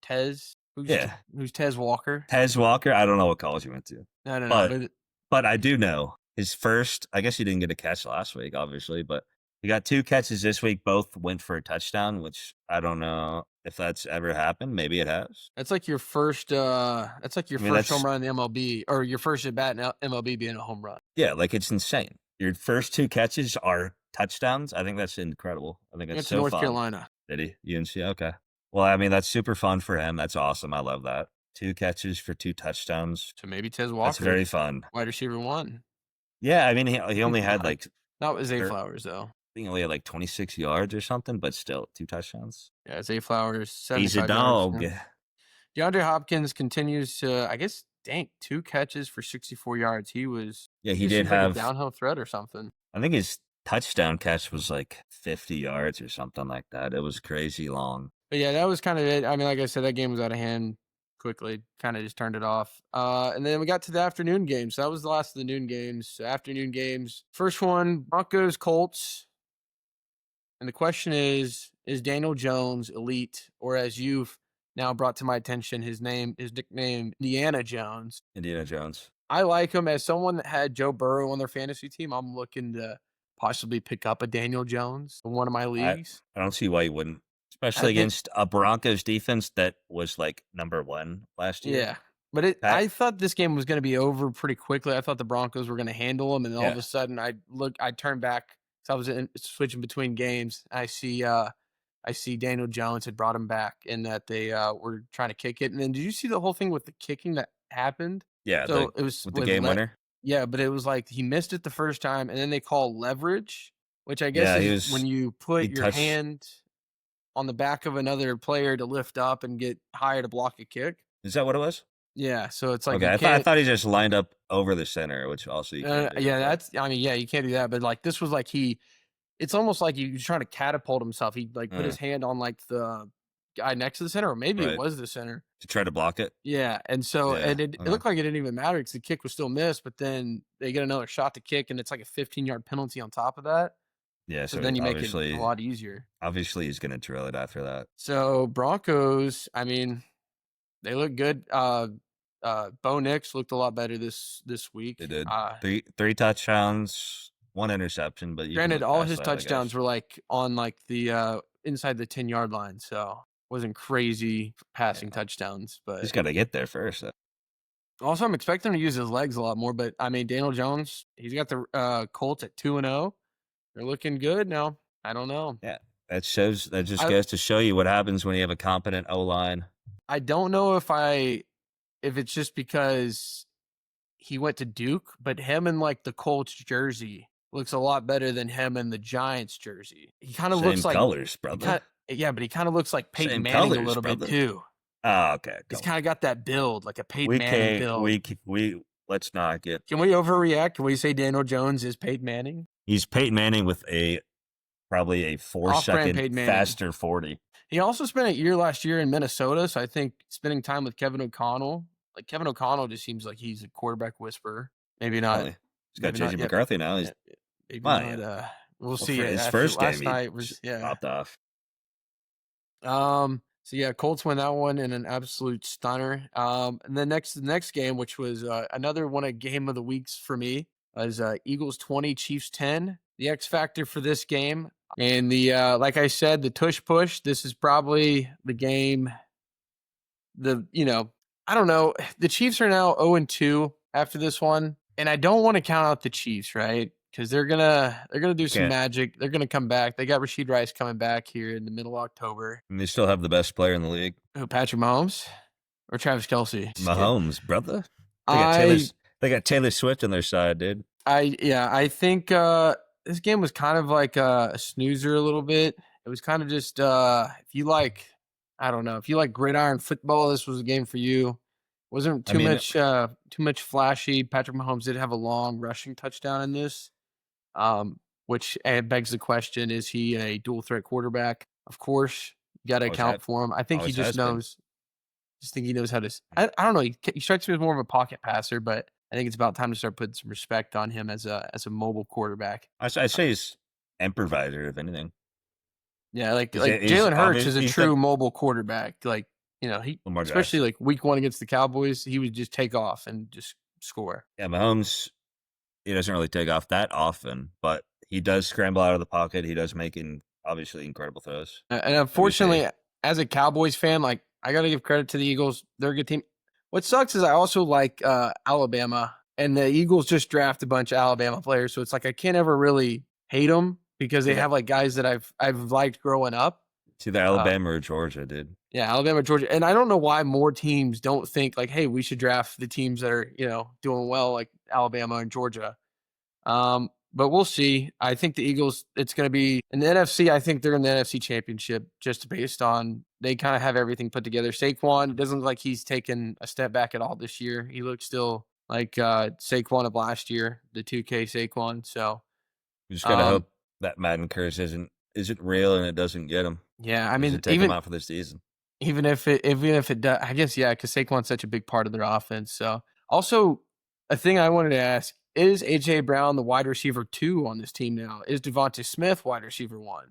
Tez? Who's Tez Walker? Tez Walker. I don't know what college he went to, I don't but- know. but I do know his first. I guess he didn't get a catch last week, obviously, but he got 2 catches this week. Both went for a touchdown, which I don't know if that's ever happened. Maybe it has. That's like your first. That's like your I mean, first that's- home run in the MLB, or your first at bat in MLB being a home run. Yeah, like it's insane. Your first 2 catches are touchdowns. I think that's incredible. I think that's It's so North fun. Carolina. Did he? UNC? Okay. Well, I mean, that's super fun for him. That's awesome. I love that. 2 catches for 2 touchdowns. So maybe Tez Walker. That's very fun. wide receiver 1. Yeah, I mean, he only had fun. like, Not with Zay Sure. Flowers though. I think he only had like 26 yards or something, but still 2 touchdowns. Yeah, Zay Flowers. 75 He's a yards, dog. yeah. DeAndre Hopkins continues to, I guess, 2 catches for 64 yards. He was. Yeah, he He did seems like have. a downhill threat or something. I think his touchdown catch was like 50 yards or something like that. It was crazy long. But yeah, that was kind of it. I mean, like I said, that game was out of hand quickly. Kind of just turned it off. And then we got to the afternoon games. So that was the last of the noon games. So afternoon games. First one, Broncos, Colts. And the question is Daniel Jones elite, or as you've now brought to my attention, his nickname, Indiana Jones. Indiana Jones. I like him as someone that had Joe Burrow on their fantasy team. I'm looking to possibly pick up a Daniel Jones in one of my leagues. I don't see why you wouldn't, especially think- against a Broncos defense that was like number 1 last year. Yeah. But Pat- I thought this game was going to be over pretty quickly. I thought the Broncos were going to handle them, and then all of Yeah. a sudden, I turned back. So I was switching between games. I see Daniel Jones had brought him back, and that they were trying to kick it. And then, did you see the whole thing with the kicking that happened? Yeah, So it was with the game winner. Yeah, but it was like he missed it the first time, and then they call leverage, which I guess Yeah, he is was- when you put he your touched- hand on the back of another player to lift up and get higher to block a kick. Is that what it was? Yeah, so it's like Okay, you I can't. thought he just lined up over the center, which also you can't do. Yeah, but- that's. I mean, yeah, you can't do that. But like this was like it's almost like he was trying to catapult himself. He like put his hand on like the guy next to the center, or maybe Right. it was the center. To try to block it. Yeah, and so Yeah, it looked like it didn't even matter because the kick was still missed, but then they get another shot to kick, and it's like a 15-yard penalty on top of that. Yeah, So so then you make it a lot easier. Obviously, he's going to drill it after that. So Broncos, I mean, they look good. Bo Nix looked a lot better this week. They did. Three touchdowns, 1 interception, but granted, all his touchdowns were like on like the inside the 10-yard line, so wasn't crazy passing touchdowns. But he's got to get there first. Also, I'm expecting him to use his legs a lot more. But I mean, Daniel Jones, he's got the Colts at 2-0. They're looking good now. I don't know. Yeah, that just goes to show you what happens when you have a competent O-line. I don't know if it's just because he went to Duke, but him in like the Colts jersey looks a lot better than him in the Giants jersey. He kind of looks like colors, brother. But he kind of looks like Peyton Manning a little bit too. Oh, okay. He's kind of got that build, like a Peyton Manning build. Let's not get. Can we overreact? Can we say Daniel Jones is Peyton Manning? He's Peyton Manning with probably a 4-second faster 40. He also spent a year last year in Minnesota, so I think spending time with Kevin O'Connell, like Kevin O'Connell just seems like he's a quarterback whisperer. Maybe not. Really? He's got JJ McCarthy now. He's maybe not. We'll see. His first game, last night was popped off. So yeah, Colts win that one in an absolute stunner. And the next game, which was another one of game of the weeks for me, was Eagles 20, Chiefs 10. The X factor for this game, and the like I said, the tush push. This is probably the game. I don't know. The Chiefs are now 0-2 after this one, and I don't want to count out the Chiefs, right? Because they're gonna do some magic. They're gonna come back. They got Rashid Rice coming back here in the middle of October. And they still have the best player in the league. Who, Patrick Mahomes or Travis Kelce? Mahomes, brother. They got Taylor Swift on their side, dude. I think this game was kind of like a snoozer a little bit. It was kind of just if you like gridiron football, this was a game for you. Wasn't too much flashy. Patrick Mahomes did have a long rushing touchdown in this, which begs the question: is he a dual threat quarterback? Of course, you got to account for him. I think he just knows. Just think he knows how to. I don't know. He strikes me as more of a pocket passer, but I think it's about time to start putting some respect on him as a mobile quarterback. I'd say he's improviser, if anything. Yeah, like Jalen Hurts is a true mobile quarterback. Like, especially like week 1 against the Cowboys, he would just take off and just score. Yeah, Mahomes, he doesn't really take off that often, but he does scramble out of the pocket. He does make obviously incredible throws. And unfortunately, as a Cowboys fan, like I got to give credit to the Eagles. They're a good team. What sucks is I also like Alabama, and the Eagles just draft a bunch of Alabama players, so it's like I can't ever really hate them because they have like guys that I've liked growing up. It's either Alabama or Georgia, dude. Yeah, Alabama, Georgia, and I don't know why more teams don't think like, hey, we should draft the teams that are doing well, like Alabama and Georgia. But we'll see. I think the Eagles, it's going to be in the NFC. I think they're in the NFC Championship just based on they kind of have everything put together. Saquon, it doesn't look like he's taken a step back at all this year. He looks still like Saquon of last year, the 2K Saquon. So you just got to hope that Madden curse isn't real and it doesn't get him. Yeah, I mean, take him out for this season. Even if it does, I guess, yeah, because Saquon's such a big part of their offense. So also a thing I wanted to ask, is A.J. Brown the wide receiver 2 on this team now? Is Devonta Smith wide receiver 1?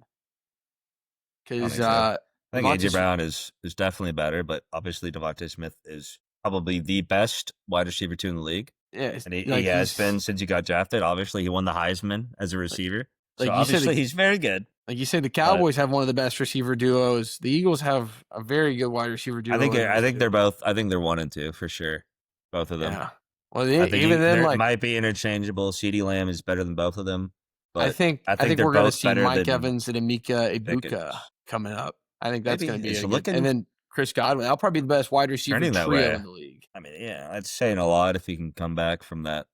Because I think A.J. Brown is definitely better, but obviously Devonta Smith is probably the best wide receiver 2 in the league. Yeah, and he has been since he got drafted. Obviously, he won the Heisman as a receiver. So obviously, he's very good. Like you said, the Cowboys have one of the best receiver duos. The Eagles have a very good wide receiver duo. I think they're both. I think they're 1 and 2 for sure. Both of them. Yeah. Well, even then, like, might be interchangeable. CeeDee Lamb is better than both of them. But I think we're going to see Mike Evans and Emeka Egbuka coming up. I think that's going to be and then Chris Godwin. That'll probably be the best wide receiver trio in the league. I mean, yeah, that's saying a lot if he can come back from that.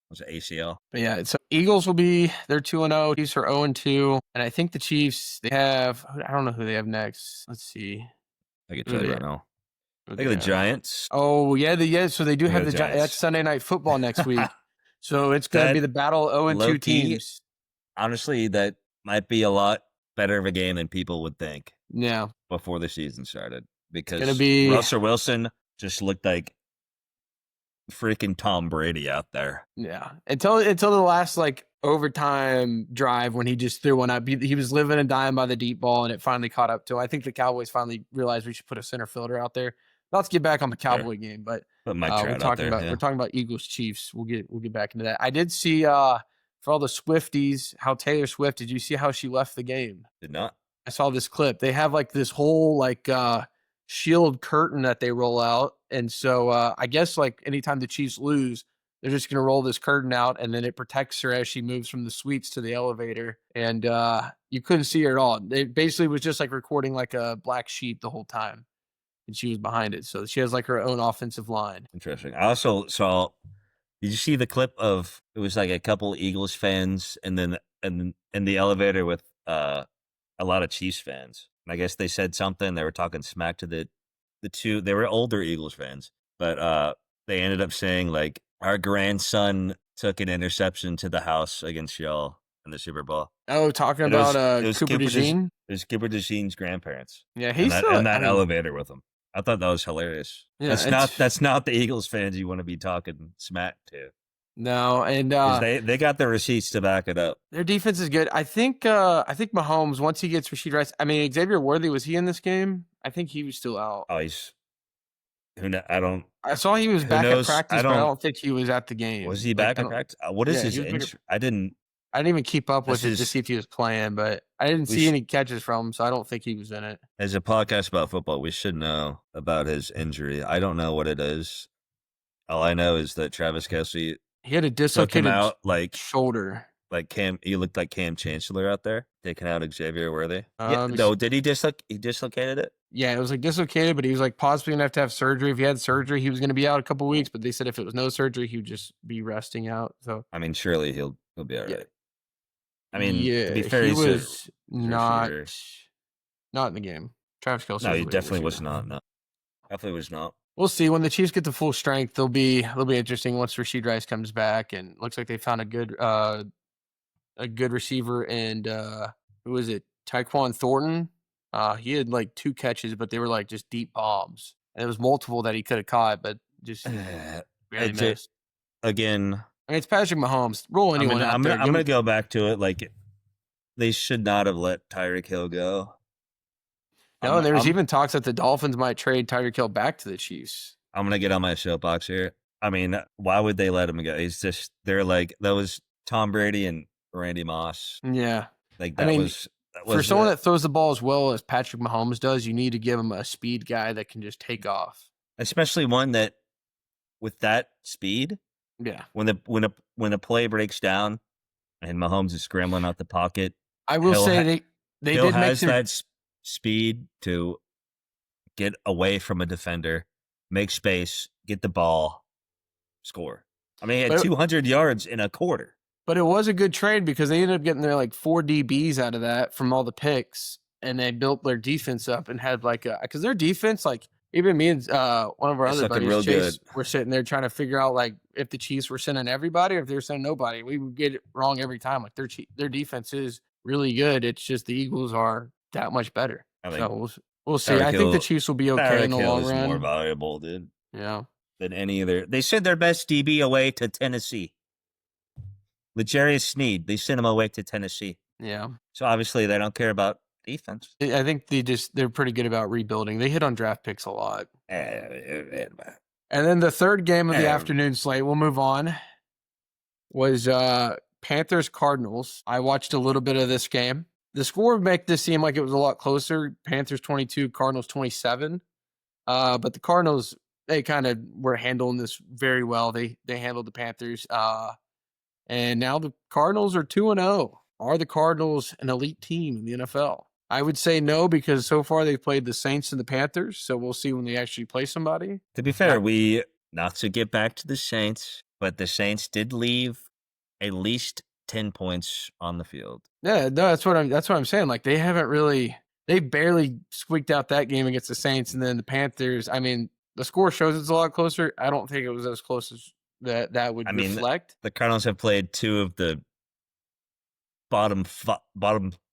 Was it ACL? But yeah, so Eagles they're 2-0. Chiefs are 0-2, and I think the Chiefs I don't know who they have next. Let's see. I can tell you right now. Look at the Giants. Oh yeah, so they do have the Giants. That's Sunday Night Football next week. So it's going to be the battle of 0-2 teams. Honestly, that might be a lot better of a game than people would think. Yeah. before the season started Gonna because be Russell Wilson just looked like freaking Tom Brady out there. Yeah, until the last like overtime drive when he just threw one up. He was living and dying by the deep ball, and it finally caught up to him. I think the Cowboys finally realized we should put a center fielder out there. Let's get back on the Sure. Cowboy game, but Put Mike Trout out there. we're talking about Eagles Chiefs. We'll get back into that. I did see for all the Swifties how Taylor Swift. Did you see how she left the game? Did not. I saw this clip. They have like this whole like shield curtain that they roll out, and so I guess like anytime the Chiefs lose, they're just going to roll this curtain out, and then it protects her as she moves from the suites to the elevator. And you couldn't see her at all. It basically was just like recording like a black sheep the whole time, and she was behind it. So she has like her own offensive line. Interesting. I also saw. Did you see the clip of it was like a couple Eagles fans and then in the elevator with a lot of Chiefs fans. And I guess they said something. They were talking smack to the two. They were older Eagles fans, but they ended up saying like, our grandson took an interception to the house against y'all in the Super Bowl. Oh, talking about Cooper DeJean? It was Cooper DeJean's grandparents. Yeah, he's in that elevator with him. I thought that was hilarious. Yeah, that's not the Eagles fans you want to be talking smack to. No, and they got the receipts to back it up. Their defense is good. I think Mahomes, once he gets Rashid Rice, I mean Xavier Worthy, was he in this game? I think he was still out. Oh, I saw he was back at practice, but I don't think he was at the game. Was he back at practice? What is his injury? I didn't even keep up with it to see if he was playing, but I didn't see any catches from him, so I don't think he was in it. As a podcast about football, we should know about his injury. I don't know what it is. All I know is that Travis Kelce, he had a dislocated shoulder. Like he looked like Cam Chancellor out there, taking out Xavier Worthy. Did he dislocated it? Yeah, it was like dislocated, but he was like possibly gonna have to have surgery. If he had surgery, he was gonna be out a couple weeks, but they said if it was no surgery, he would just be resting out. So I mean, surely he'll be all right. Yeah. I mean, to be fair, he was not in the game. Travis Kelce. No, he definitely was not. No, definitely was not. We'll see when the Chiefs get to full strength. They'll be interesting once Rashid Rice comes back, and looks like they found a good receiver. And who is it? Tyquan Thornton. He had like 2 catches, but they were like just deep bombs, and it was multiple that he could have caught, but just barely missed. Again, I mean, it's Patrick Mahomes. Roll anyone out there. I'm gonna go back to it. Like, they should not have let Tyreek Hill go. No, there was even talks that the Dolphins might trade Tyreek Hill back to the Chiefs. I'm gonna get on my soapbox here. I mean, why would they let him go? They're like, that was Tom Brady and Randy Moss. Yeah, like that was for someone that throws the ball as well as Patrick Mahomes does. You need to give him a speed guy that can just take off, especially one that with that speed. Yeah, when a play breaks down and Mahomes is scrambling out the pocket, I will say they Hill did has that speed to get away from a defender, make space, get the ball, score. I mean, he had 200 yards in a quarter. But it was a good trade because they ended up getting their like 4 DBs out of that from all the picks, and they built their defense up and had like because their defense, like even me and one of our other buddies, Chase, were sitting there trying to figure out like if the Chiefs were sending everybody or if they were sending nobody. We would get it wrong every time. Like their defense is really good. It's just the Eagles are that much better. So we'll see. I think the Chiefs will be okay in the long run. More valuable, dude. Yeah. Than any other. They sent their best DB away to Tennessee. L'Jarius Sneed. They sent him away to Tennessee. Yeah. So obviously they don't care about defense. I think they're pretty good about rebuilding. They hit on draft picks a lot. And then the third game of the afternoon slate, we'll move on, was Panthers Cardinals. I watched a little bit of this game. The score would make this seem like it was a lot closer. Panthers 22, Cardinals 27. But the Cardinals, they kind of were handling this very well. They handled the Panthers. And now the Cardinals are 2-0. Are the Cardinals an elite team in the NFL? I would say no, because so far they've played the Saints and the Panthers. So we'll see when they actually play somebody. To be fair, not to get back to the Saints, but the Saints did leave at least 10 points on the field. Yeah, no, that's what I'm saying. Like they barely squeaked out that game against the Saints, and then the Panthers. I mean, the score shows it's a lot closer. I don't think it was as close as that would reflect. The Cardinals have played 2 of the bottom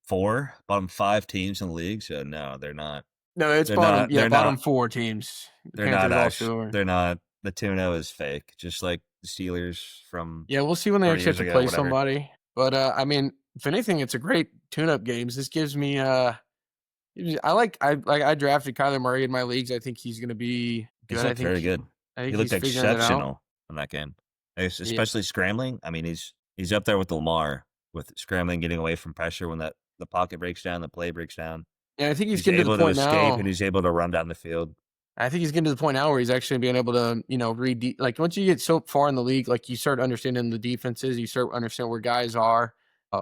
bottom 5 teams in the league. So no, they're not. No, it's They're bottom. not. Yeah, They're bottom not. 4 teams. The They're not Panthers actually. also are. They're not. The 2-0 is fake, just like the Steelers from Yeah, we'll see when they 30 actually have years to ago, play whatever. somebody. But I mean, if anything, it's a great tune-up games. This gives me I drafted Kyler Murray in my leagues. I think he's going to be good. He's looked very good. I think He looked he's figuring it out. exceptional in that game, especially scrambling. I mean, he's up there with Lamar with scrambling, getting away from pressure when the pocket breaks down, the play breaks down. And I think he's He's getting to the able to point escape, now. and he's able to run down the field. I think he's getting to the point now where he's actually being able to, read. Like once you get so far in the league, like you start understanding the defenses, you start understanding where guys are,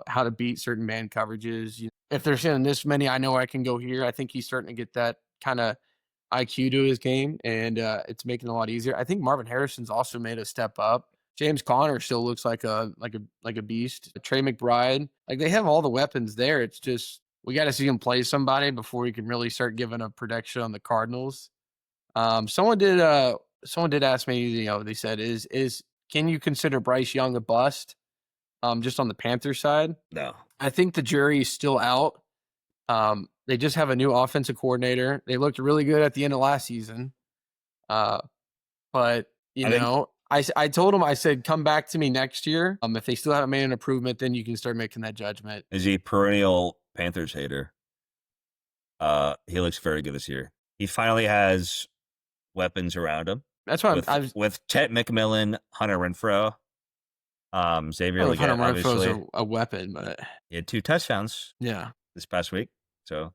how to beat certain man coverages. If they're sending this many, I know I can go here. I think he's starting to get that kind of IQ to his game, and it's making it a lot easier. I think Marvin Harrison's also made a step up. James Conner still looks like a beast. Trey McBride, like they have all the weapons there. It's just we got to see him play somebody before we can really start giving a prediction on the Cardinals. Someone did ask me, they said, is can you consider Bryce Young a bust? Just on the Panthers side? No. I think the jury is still out. They just have a new offensive coordinator. They looked really good at the end of last season. But I told him, I said, come back to me next year. If they still haven't made an improvement, then you can start making that judgment. Is he a perennial Panthers hater? He looks very good this year. He finally has weapons around him. That's why with Chet McMillan, Hunter Renfrow, Xavier Legette, Hunter obviously. Renfrow's a weapon, but he had 2 touchdowns. Yeah, this past week. So,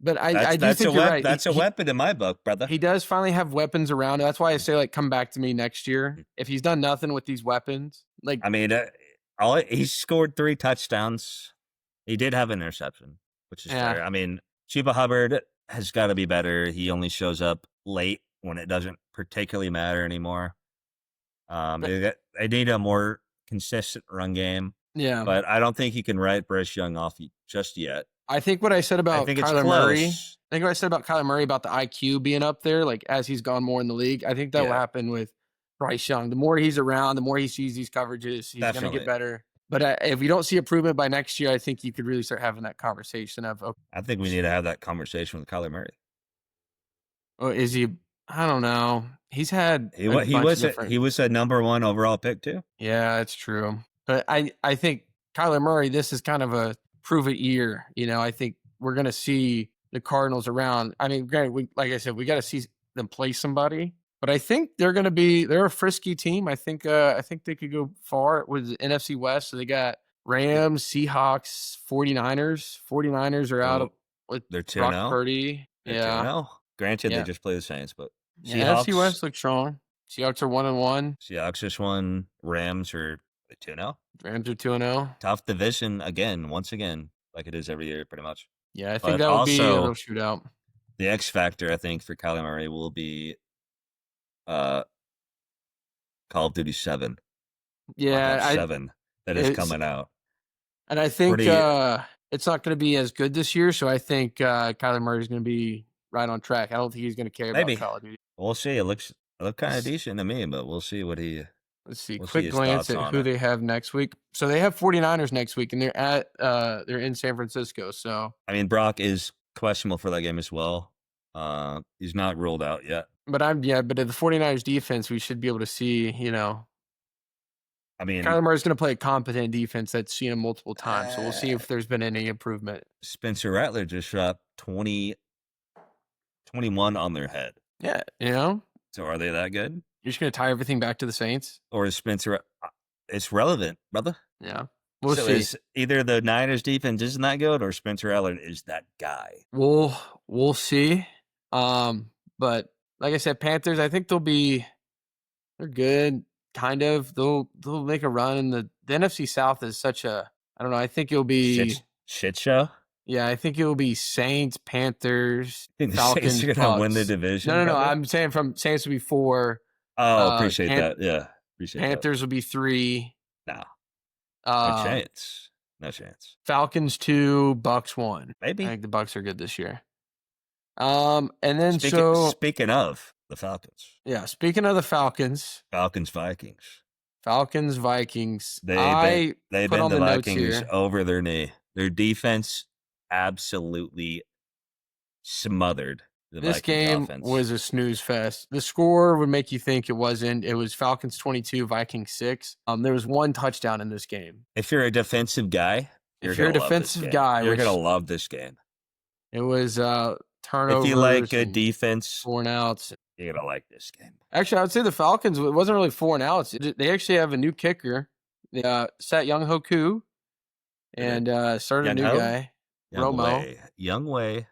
but I do think you're right. That's a weapon in my book, brother. He does finally have weapons around. That's why I say, like, come back to me next year if he's done nothing with these weapons. Like, I mean, he scored 3 touchdowns. He did have an interception, which is fair. I mean, Chuba Hubbard has got to be better. He only shows up late when it doesn't particularly matter anymore. They need a more consistent run game. Yeah. But I don't think he can write Bryce Young off just yet. I think what I said about Kyler Murray, about the IQ being up there, like as he's gone more in the league, I think that will happen with Bryce Young. The more he's around, the more he sees these coverages, he's going to get better. But if we don't see improvement by next year, I think you could really start having that conversation of. Okay, I think we need to have that conversation with Kyler Murray. Oh, is he? I don't know. He's had he was a number 1 overall pick too. Yeah, that's true. But I think Kyler Murray, this is kind of a prove it year. I think we're going to see the Cardinals around. I mean, like I said, we got to see them play somebody. But I think they're a frisky team. I think they could go far with the NFC West. So they got Rams, Seahawks, 49ers. 49ers are out with they're 2-0. Brock Purdy. They're 2-0. Granted, they just play the Saints, but Seahawks, NFC West looks strong. Seahawks are 1-1. Seahawks just won. Rams are 2-0. Rams are 2-0. Tough division once again, like it is every year, pretty much. Yeah, I think that would be a real shootout. The X factor, I think, for Kyler Murray will be Call of Duty 7. Yeah, 7 that is coming out. And I think it's not going to be as good this year, so I think Kyler Murray is going to be right on track. I don't think he's going to care about Call of Duty. We'll see. It looked kind of decent to me, but we'll see what he. Let's see. Quick glance at who they have next week. So they have 49ers next week, and they're in San Francisco. So I mean, Brock is questionable for that game as well. He's not ruled out yet. But but at the 49ers defense, we should be able to see, I mean, Kyler Murray's going to play a competent defense that's seen him multiple times. So we'll see if there's been any improvement. Spencer Rattler just dropped 21 on their head. Yeah, So are they that good? You're just going to tie everything back to the Saints? Or is Spencer... It's relevant, brother. Yeah. We'll see. Is either the Niners defense isn't that good or Spencer Rattler is that guy. We'll see. But like I said, Panthers, I think they're good, kind of. They'll make a run. And the NFC South is such a... I don't know. I think it'll be... Shit show? Yeah, I think it will be Saints, Panthers, Falcons. You're going to win the division? No. I'm saying from Saints will be 4. Oh, appreciate that. Yeah, appreciate Panthers that. will be 3. No. No chance. No chance. Falcons 2, Bucks 1. Maybe. I think the Bucks are good this year. And then speaking of the Falcons. Yeah, speaking of the Falcons. Vikings. Falcons, Vikings. They bend the Vikings over their knee. Their defense absolutely smothered the This Vikings game offense. was a snooze fest. The score would make you think it wasn't. It was Falcons 22, Vikings 6. There was one touchdown in this game. If you're a defensive guy, If you're a defensive guy, you're gonna love this game. It was turnovers. If you like good defense, 4 and outs. you're gonna like this game. Actually, I would say the Falcons, it wasn't really 4 and outs. They actually have a new kicker. They sat Young Hoku and started a new guy. Romo. Young Way.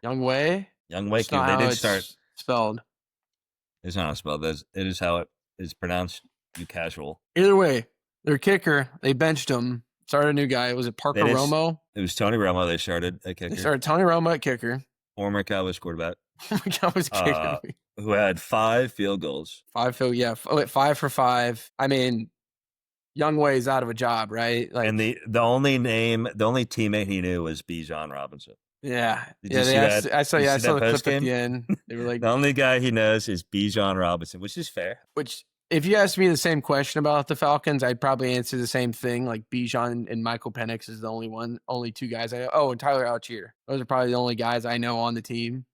They did start spelled. It's not spelled. It is how it is pronounced. You casual. Either way, their kicker, they benched him. Started a new guy. Was it Parker Romo? It was Tony Romo. They started at kicker. They started Tony Romo at kicker. Former Cowboys quarterback. Kicker. Who had 5 field goals. 5 for 5. I mean, Young Way's out of a job, right? Like, and the only teammate he knew was Bijan Robinson. Yeah. I saw the clip at the end. They were like, the only guy he knows is Bijan Robinson, which is fair. Which, if you asked me the same question about the Falcons, I'd probably answer the same thing. Like Bijan and Michael Penix is the only 2 guys I know. Oh, and Tyler Algier. Those are probably the only guys I know on the team.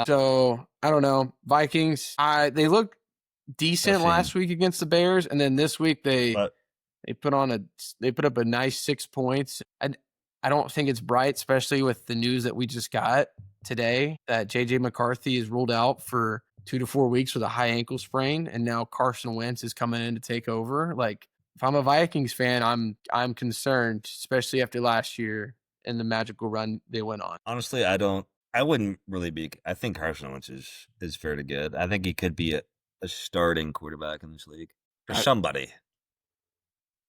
So I don't know. Vikings, they looked decent last week against the Bears, and then this week they put up a nice 6 points. I don't think it's bright, especially with the news that we just got today that JJ McCarthy is ruled out for 2 to 4 weeks with a high ankle sprain, and now Carson Wentz is coming in to take over. Like, if I'm a Vikings fan, I'm concerned, especially after last year and the magical run they went on. Honestly, I wouldn't really be. I think Carson Wentz is fairly good. I think he could be a starting quarterback in this league for somebody.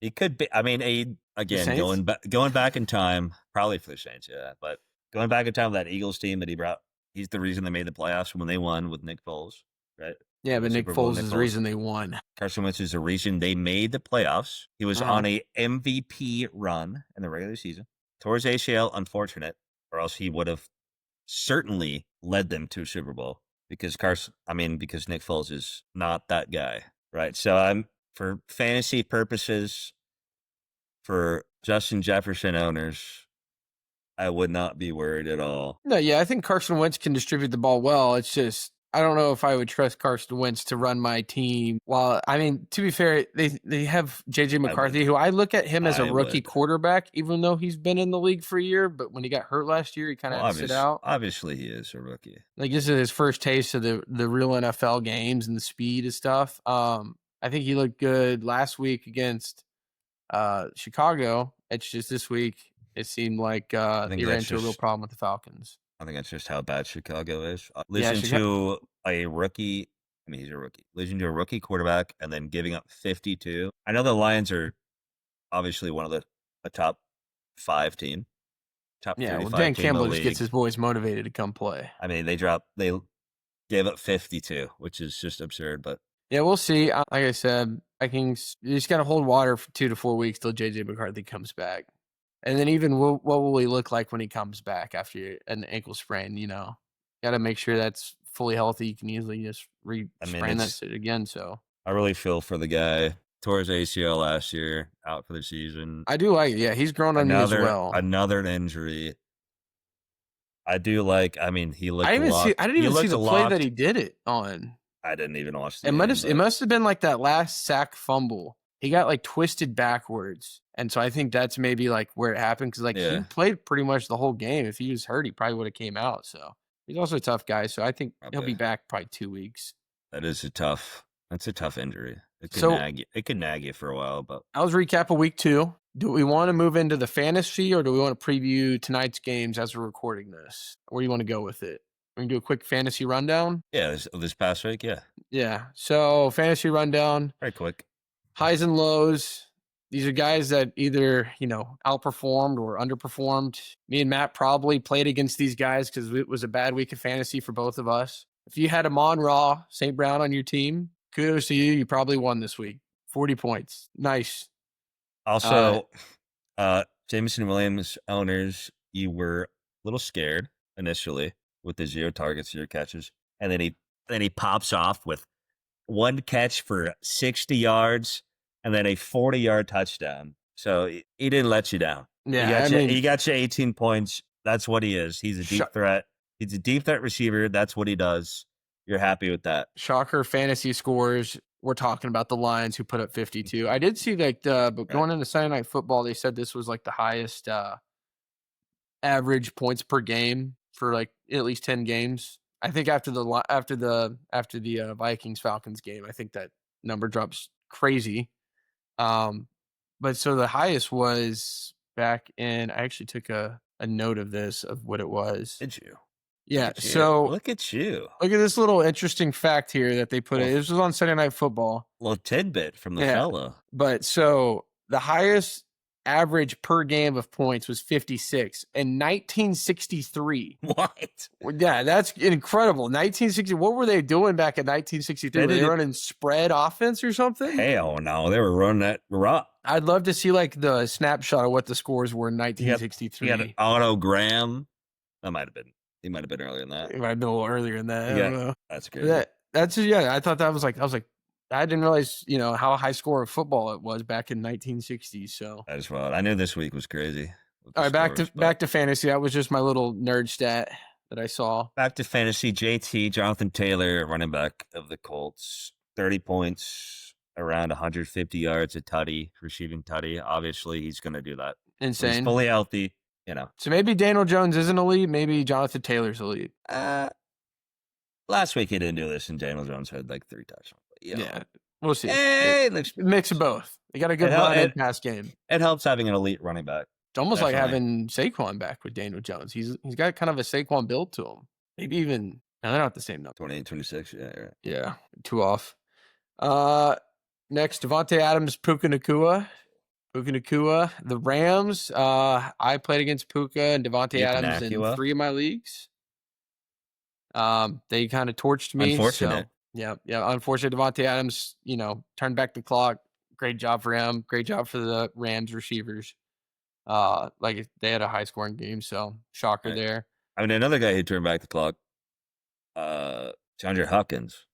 He could be. I mean, again, going back in time, probably for the Saints, yeah. But going back in time with that Eagles team that he brought, he's the reason they made the playoffs when they won with Nick Foles, right? Yeah, but Nick Foles is the reason they won. Carson Wentz is the reason they made the playoffs. He was on a MVP run in the regular season. Tore his ACL, unfortunate, or else he would have certainly led them to a Super Bowl because Nick Foles is not that guy, right? So for fantasy purposes, for Justin Jefferson owners, I would not be worried at all. No, yeah, I think Carson Wentz can distribute the ball well. It's just, I don't know if I would trust Carson Wentz to run my team. Well, I mean, to be fair, they have JJ McCarthy, who I look at him as a rookie quarterback, even though he's been in the league for a year. But when he got hurt last year, he kind of had to sit out. Obviously, he is a rookie. Like, this is his first taste of the real NFL games and the speed and stuff. I think he looked good last week against Chicago. It's just this week, it seemed like he ran into a real problem with the Falcons. I think that's just how bad Chicago is. Listen to a rookie. I mean, he's a rookie. Listen to a rookie quarterback and then giving up 52. I know the Lions are obviously one of a top 5 team. Top 35 Dan team Campbell in the just league. gets his boys motivated to come play. I mean, they gave up 52, which is just absurd. But yeah, we'll see. Like I said, Vikings, you just got to hold water for 2 to 4 weeks till JJ McCarthy comes back. And then even what will he look like when he comes back after an ankle sprain? Got to make sure that's fully healthy. You can easily just sprain that shit again. So I really feel for the guy. Tore his ACL last year, out for the season. I do like it. Yeah, he's grown on me as well. Another injury. I do like. I mean, he looked. I didn't even see the play that he did it on. I didn't even watch the game. It must have been like that last sack fumble. He got like twisted backwards. And so I think that's maybe like where it happened. Cause he played pretty much the whole game. If he was hurt, he probably would have came out. So he's also a tough guy. So I think he'll be back probably 2 weeks. That's a tough injury. It could nag you for a while, but I was recap of week 2. Do we want to move into the fantasy or do we want to preview tonight's games as we're recording this? Where do you want to go with it? We can do a quick fantasy rundown. Yeah. This past week. Yeah. Yeah. So fantasy rundown. Very quick. Highs and lows. These are guys that either, outperformed or underperformed. Me and Matt probably played against these guys because it was a bad week of fantasy for both of us. If you had Amon-Ra, St. Brown on your team, kudos to you. You probably won this week. 40 points. Nice. Also, Jameson Williams owners, you were a little scared initially with the 0 targets, 0 catches. And then he pops off with 1 catch for 60 yards and then a 40-yard touchdown. So he didn't let you down. Yeah, He got you 18 points. That's what he is. He's a deep threat. He's a deep threat receiver. That's what he does. You're happy with that. Shocker fantasy scores. We're talking about the Lions who put up 52. I did see but going into Sunday Night Football, they said this was like the highest average points per game for like at least 10 games. I think after the Vikings Falcons game, I think that number drops crazy. But so the highest was back in. I actually took a note of this of what it was. Did you? Yeah. So look at you. Look at this little interesting fact here that they put in. This was on Sunday Night Football. Little tidbit from the fella. But so the highest average per game of points was 56 in 1963. What? Yeah, that's incredible. 1960. What were they doing back in 1963? Were they running spread offense or something? Hell no, they were running that rock. I'd love to see like the snapshot of what the scores were in 1963. He had an autogram. That might have been. He might have been earlier than that. It might have been a little earlier than that. I don't know. That's great. I thought that was like, I didn't realize, how high score of football it was back in 1960s. So that is wild. I knew this week was crazy. All right, back to fantasy. That was just my little nerd stat that I saw. Back to fantasy. JT, Jonathan Taylor, running back of the Colts, 30 points, around 150 yards, a tutty, receiving tutty. Obviously, he's going to do that. Insane. He's fully healthy. So maybe Daniel Jones isn't elite. Maybe Jonathan Taylor's elite. Last week he didn't do this, and Daniel Jones had like 3 touchdowns. Yeah, we'll see. Hey, mix of both. They got a good run and pass game. It helps having an elite running back. It's almost like having Saquon back with Daniel Jones. He's got kind of a Saquon build to him. Maybe even they're not the same number. 28, 26. Yeah, right. Yeah, 2 off. Next, Devontae Adams, Puka Nacua. The Rams. I played against Puka and Devontae Adams in 3 of my leagues. They kind of torched me. Unfortunate. So, yeah. Unfortunate. Devontae Adams, turned back the clock. Great job for him. Great job for the Rams receivers. Like they had a high scoring game, so shocker there. I mean, another guy who turned back the clock. DeAndre Hopkins.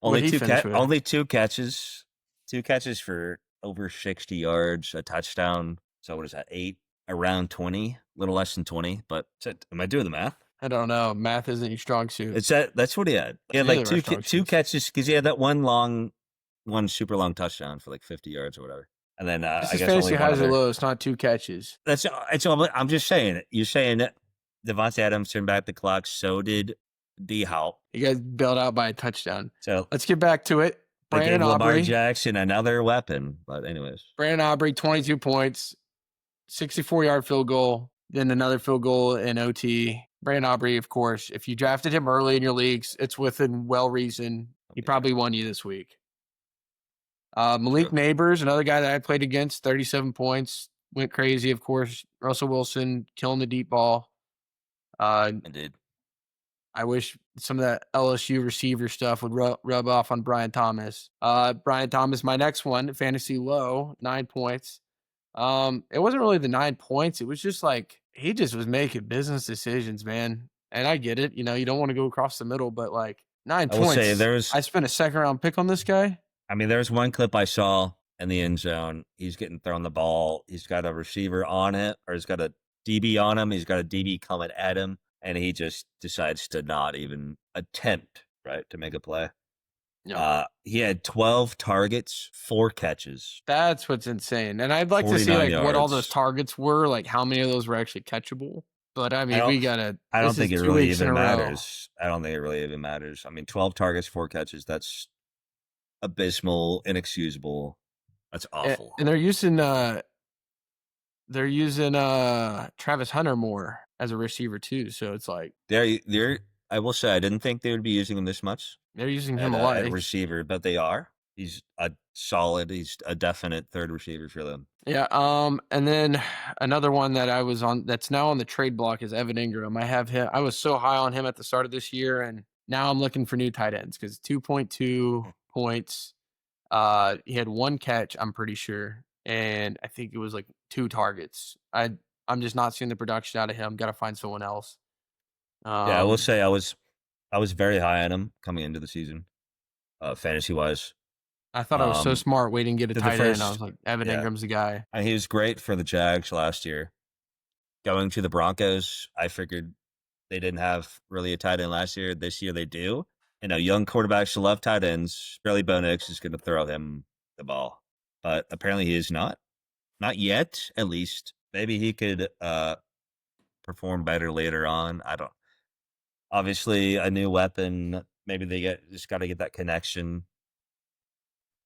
Only 2 catches. 2 catches for over 60 yards, a touchdown. So what is that? 8, around 20, a little less than 20. But am I doing the math? I don't know. Math isn't your strong suit. That's what he had. He had like two catches because he had that one super long touchdown for like 50 yards or whatever. And then I guess fantasy highs or lows, not 2 catches. I'm just saying it. You're saying that Devontae Adams turned back the clock. So did D-Hop. You guys bailed out by a touchdown. So let's get back to it. Brandon Aubrey. Lamar Jackson, another weapon. But anyways. Brandon Aubrey, 22 points, 64-yard field goal, then another field goal in OT. Brandon Aubrey, of course, if you drafted him early in your leagues, it's within reason. He probably won you this week. Malik Neighbors, another guy that I played against, 37 points, went crazy, of course. Russell Wilson killing the deep ball. Indeed. I wish some of that LSU receiver stuff would rub off on Brian Thomas. Brian Thomas, my next one, fantasy low, 9 points. It wasn't really the 9 points. It was just like he just was making business decisions, man. And I get it. You don't want to go across the middle, but like 9 points. I spent a 2nd-round pick on this guy. I mean, there's one clip I saw in the end zone. He's getting thrown the ball. He's got a receiver on it, or he's got a DB on him. He's got a DB coming at him, and he just decides to not even attempt, to make a play. Yeah. He had 12 targets, 4 catches. That's what's insane. And I'd like to see what all those targets were, like how many of those were actually catchable. But I mean, we gotta. I don't think it really even matters. I don't think it really even matters. I mean, 12 targets, 4 catches. That's abysmal, inexcusable. That's awful. And they're using Travis Hunter more as a receiver too. So it's like they're. I will say I didn't think they would be using him this much. They're using him a lot at receiver, but they are. He's he's a definite 3rd receiver for them. Yeah. And then another one that I was on that's now on the trade block is Evan Ingram. I have him. I was so high on him at the start of this year, and now I'm looking for new tight ends because 2.2 points. He had 1 catch, I'm pretty sure, and I think it was like 2 targets. I'm just not seeing the production out of him. Got to find someone else. I will say I was very high on him coming into the season, fantasy wise. I thought I was so smart. We didn't get a to the tight end. I first- was like, Evan yeah. Ingram's the guy. And he was great for the Jags last year. Going to the Broncos, I figured they didn't have really a tight end last year. This year they do. Young quarterbacks love tight ends. Barely Bo Nix is going to throw him the ball. But apparently he is not. Not yet, at least. Maybe he could perform better later on. I don't. Obviously, a new weapon. Maybe they just got to get that connection.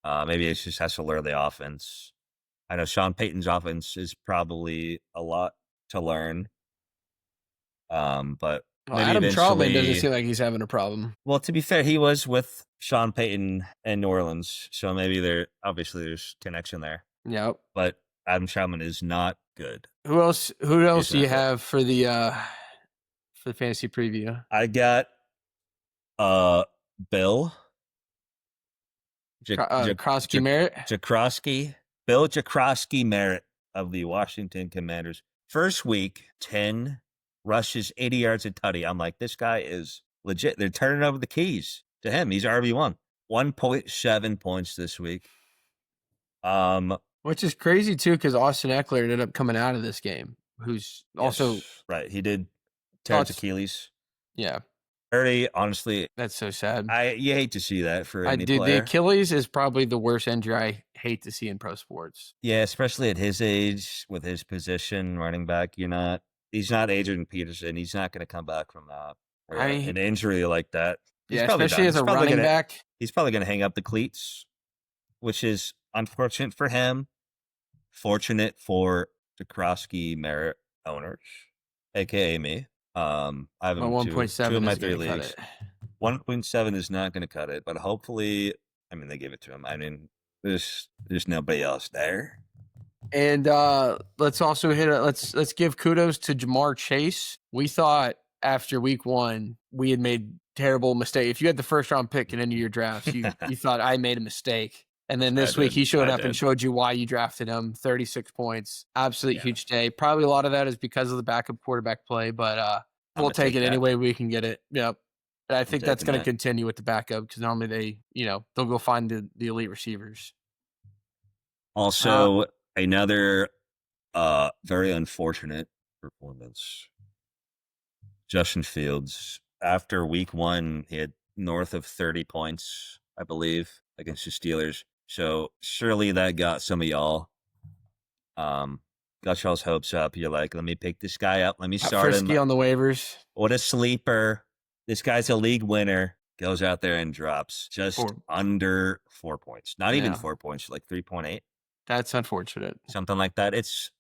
Maybe it just has to learn the offense. I know Sean Payton's offense is probably a lot to learn. But maybe Adam Trautman doesn't eventually. seem like he's having a problem. Well, to be fair, he was with Sean Payton in New Orleans, so maybe there's connection there. Yep. But Adam Trautman is not good. Who else do you good. have for the fantasy preview? I got Bill Jakrosky Merritt. Bill Jakrosky Merritt of the Washington Commanders. First week, 10 rushes, 80 yards and tutty. I'm like, this guy is legit. They're turning over the keys to him. He's RB1. 1.7 points this week. Which is crazy too, because Austin Eckler ended up coming out of this game, who's also right. He did tear his Achilles. Yeah. Honestly, that's so sad. You hate to see that for any player. The Achilles is probably the worst injury I hate to see in pro sports. Yeah, especially at his age with his position, running back. He's not Adrian Peterson. He's not going to come back from that. An injury like that. Yeah, especially as a running back. He's probably going to hang up the cleats, which is unfortunate for him. Fortunate for Jakrosky Merritt owners, aka me. I have him 1.7 in my 3 leagues. 1.7 is not going to cut it, but hopefully, they give it to him. There's nobody else there. And let's also let's give kudos to Jamar Chase. We thought after week 1 we had made terrible mistake. If you had the first round pick in any of your drafts, you thought I made a mistake. And then this week he showed up and showed you why you drafted him. 36 points. Absolute huge day. Probably a lot of that is because of the backup quarterback play, but we'll take it any way we can get it. Yep. And I think that's going to continue with the backup because normally they'll go find the elite receivers. Also, another very unfortunate performance. Justin Fields, after week 1, he had north of 30 points, I believe, against the Steelers. So surely that got some of y'all. Got y'all's hopes up. You're like, let me pick this guy up. Let me start him on the waivers. What a sleeper. This guy's a league winner. Goes out there and drops just under 4 points. Not even 4 points, like 3.8. That's unfortunate. Something like that. It's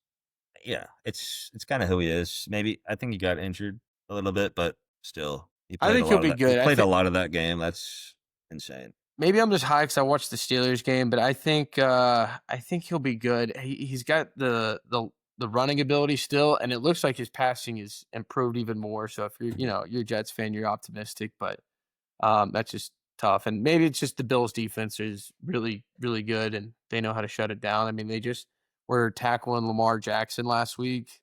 kind of who he is. Maybe I think he got injured a little bit, but still, I think he'll be good. He played a lot of that game. That's insane. Maybe I'm just high because I watched the Steelers game, but I think he'll be good. He's got the running ability still, and it looks like his passing is improved even more. So if you're a Jets fan, you're optimistic, but that's just tough. And maybe it's just the Bills' defense is really, really good, and they know how to shut it down. They just were tackling Lamar Jackson last week,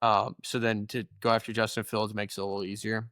so then to go after Justin Fields makes it a little easier.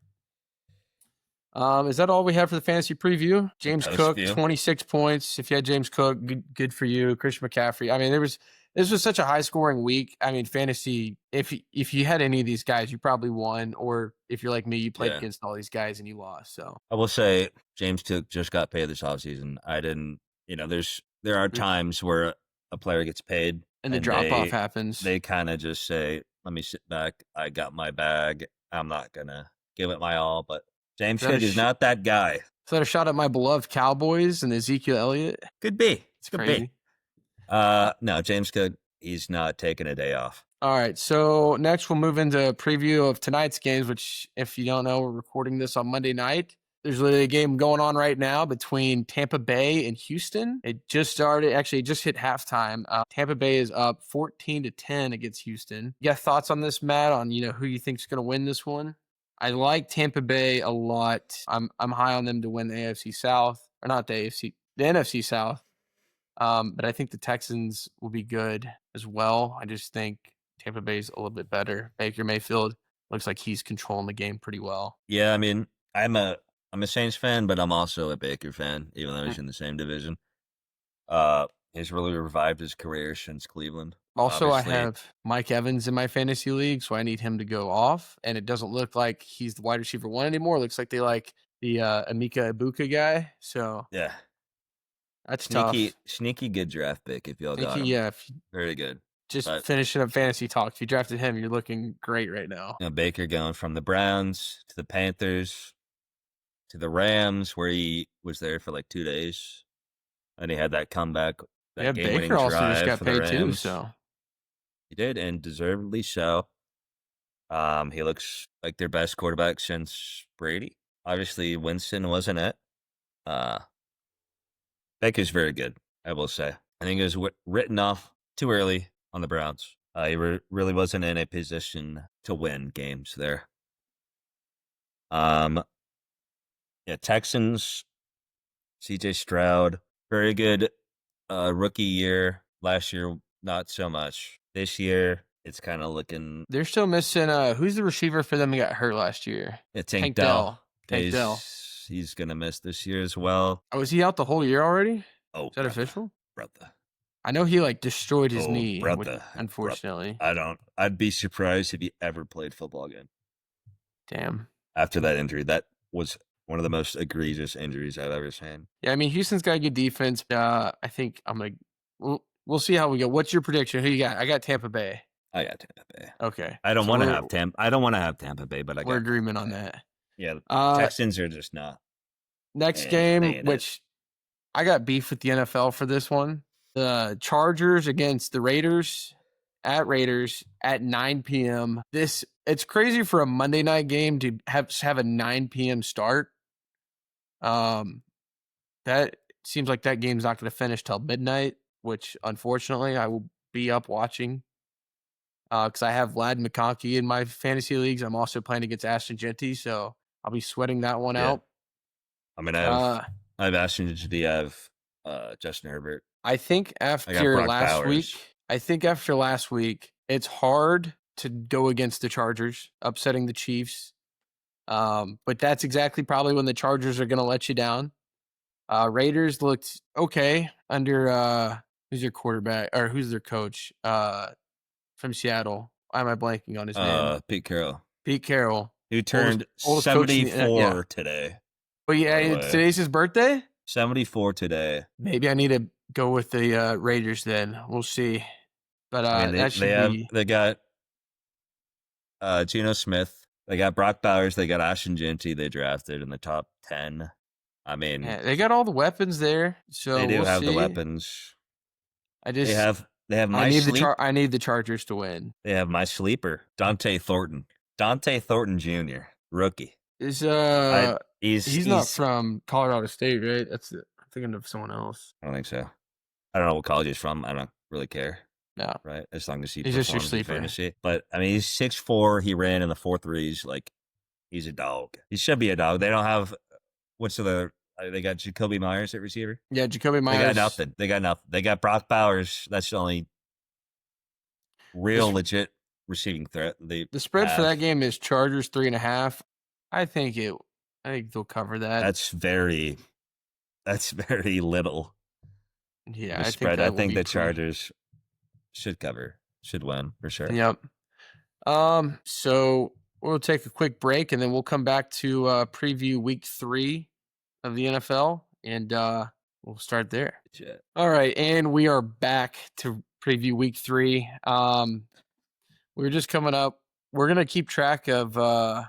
Is that all we have for the fantasy preview? James Cook, 26 points. If you had James Cook, good for you. Christian McCaffrey. This was such a high scoring week. Fantasy, if you had any of these guys, you probably won. Or if you're like me, you played against all these guys and you lost. So I will say James Cook just got paid this offseason. I didn't, there are times where a player gets paid and the drop off happens. They kind of just say, let me sit back. I got my bag. I'm not going to give it my all, but James Cook is not that guy. Is that a shot at my beloved Cowboys and Ezekiel Elliott? Could be. It's crazy. No, James Cook, he's not taking a day off. All right, so next we'll move into a preview of tonight's games, which, if you don't know, we're recording this on Monday night. There's literally a game going on right now between Tampa Bay and Houston. It just started. Actually, it just hit halftime. Tampa Bay is up 14-10 against Houston. You got thoughts on this, Matt, on who you think is going to win this one? I like Tampa Bay a lot. I'm high on them to win the AFC South, or not the NFC South. But I think the Texans will be good as well. I just think Tampa Bay's a little bit better. Baker Mayfield looks like he's controlling the game pretty well. Yeah, I'm a Saints fan, but I'm also a Baker fan, even though he's in the same division. He's really revived his career since Cleveland. Also, I Obviously, have Mike Evans in my fantasy league, so I need him to go off. And it doesn't look like he's the wide receiver 1 anymore. It looks like they like the Emeka Ibuka guy. So yeah, that's tough. sneaky good draft pick if y'all got Thinking, him. yeah, if you Very good. just But finishing up fantasy talk, if you drafted him, you're looking great right now. Baker going from the Browns to the Panthers to the Rams, where he was there for like 2 days, and he had that comeback, Yeah, that game-winning Baker also just drive got for the paid too. Rams. So He did, and deservedly so. He looks like their best quarterback since Brady. Obviously, Winston wasn't it. Baker's very good, I will say. I think it was written off too early on the Browns. He really wasn't in a position to win games there. Yeah, Texans, CJ Stroud, very good rookie year. Last year, not so much. This year, it's kind of looking. they're still missing. Who's the receiver for them that got hurt last year? Yeah, Tank Dell. Tank He's, Dell. he's gonna miss this year as well. Oh, is he out the whole year already? Oh, Is that official? brother. I know he like destroyed his Oh, knee, brother. unfortunately. I'd be surprised if he ever played football again Damn. after that injury. That was one of the most egregious injuries I've ever seen. Yeah, I mean Houston's got a good defense. I think I'm gonna. We'll see how we go. What's your prediction? Who you got? I got Tampa Bay. I got Tampa Bay. Okay. I don't So want to have Tampa. I don't want to have Tampa Bay, but we're got agreement Tampa on Bay. that. Yeah, Texans are just not. Next They game, ain't it. which I got beef with the NFL for this one. The Chargers against the Raiders at 9 p.m. It's crazy for a Monday night game to have a 9 p.m. start. That seems like that game's not going to finish till midnight, which unfortunately I will be up watching. Because I have Vlad McConkey in my fantasy leagues. I'm also playing against Ashton Genty, so I'll be sweating that one out. I mean, I have Ashton Genty. I have Justin Herbert. I think after last week, it's hard to go against the Chargers, upsetting the Chiefs. But that's exactly probably when the Chargers are going to let you down. Raiders looked okay under who's your quarterback or who's their coach from Seattle. Why am I blanking on his name? Pete Carroll. Pete Carroll, who turned oldest 74 today. But yeah, today's his birthday. 74 today. Maybe I need to go with the Raiders then. We'll see. But I mean, they got Geno Smith. They got Brock Bowers. They got Ashton Genty. They drafted in the top 10. I mean, they got all the weapons there. So they do we'll have see. the weapons. They have my I need the Chargers to win. They have my sleeper, Dante Thornton. Dante Thornton Jr., rookie. He's not from Colorado State, right? I'm thinking of someone else. I don't think so. I don't know what college he's from. I don't really care. No. Right? As long as he's just your sleeper. Fantasy. But, I mean, he's 6'4". He ran in the 4.3s. Like, he's a dog. He should be a dog. They don't have – what's the other – they got Jacoby Myers at receiver? Yeah, Jacoby Myers. They got nothing. They got Brock Bowers. That's the only real legit receiving threat. The spread for that game is Chargers 3.5. I think they'll cover that. That's very little. Yeah, I think the Chargers should win for sure. Yep. So we'll take a quick break and then we'll come back to preview week 3 of the NFL and we'll start there. Yeah. All right, and we are back to preview week 3. We're just coming up. We're gonna keep track of the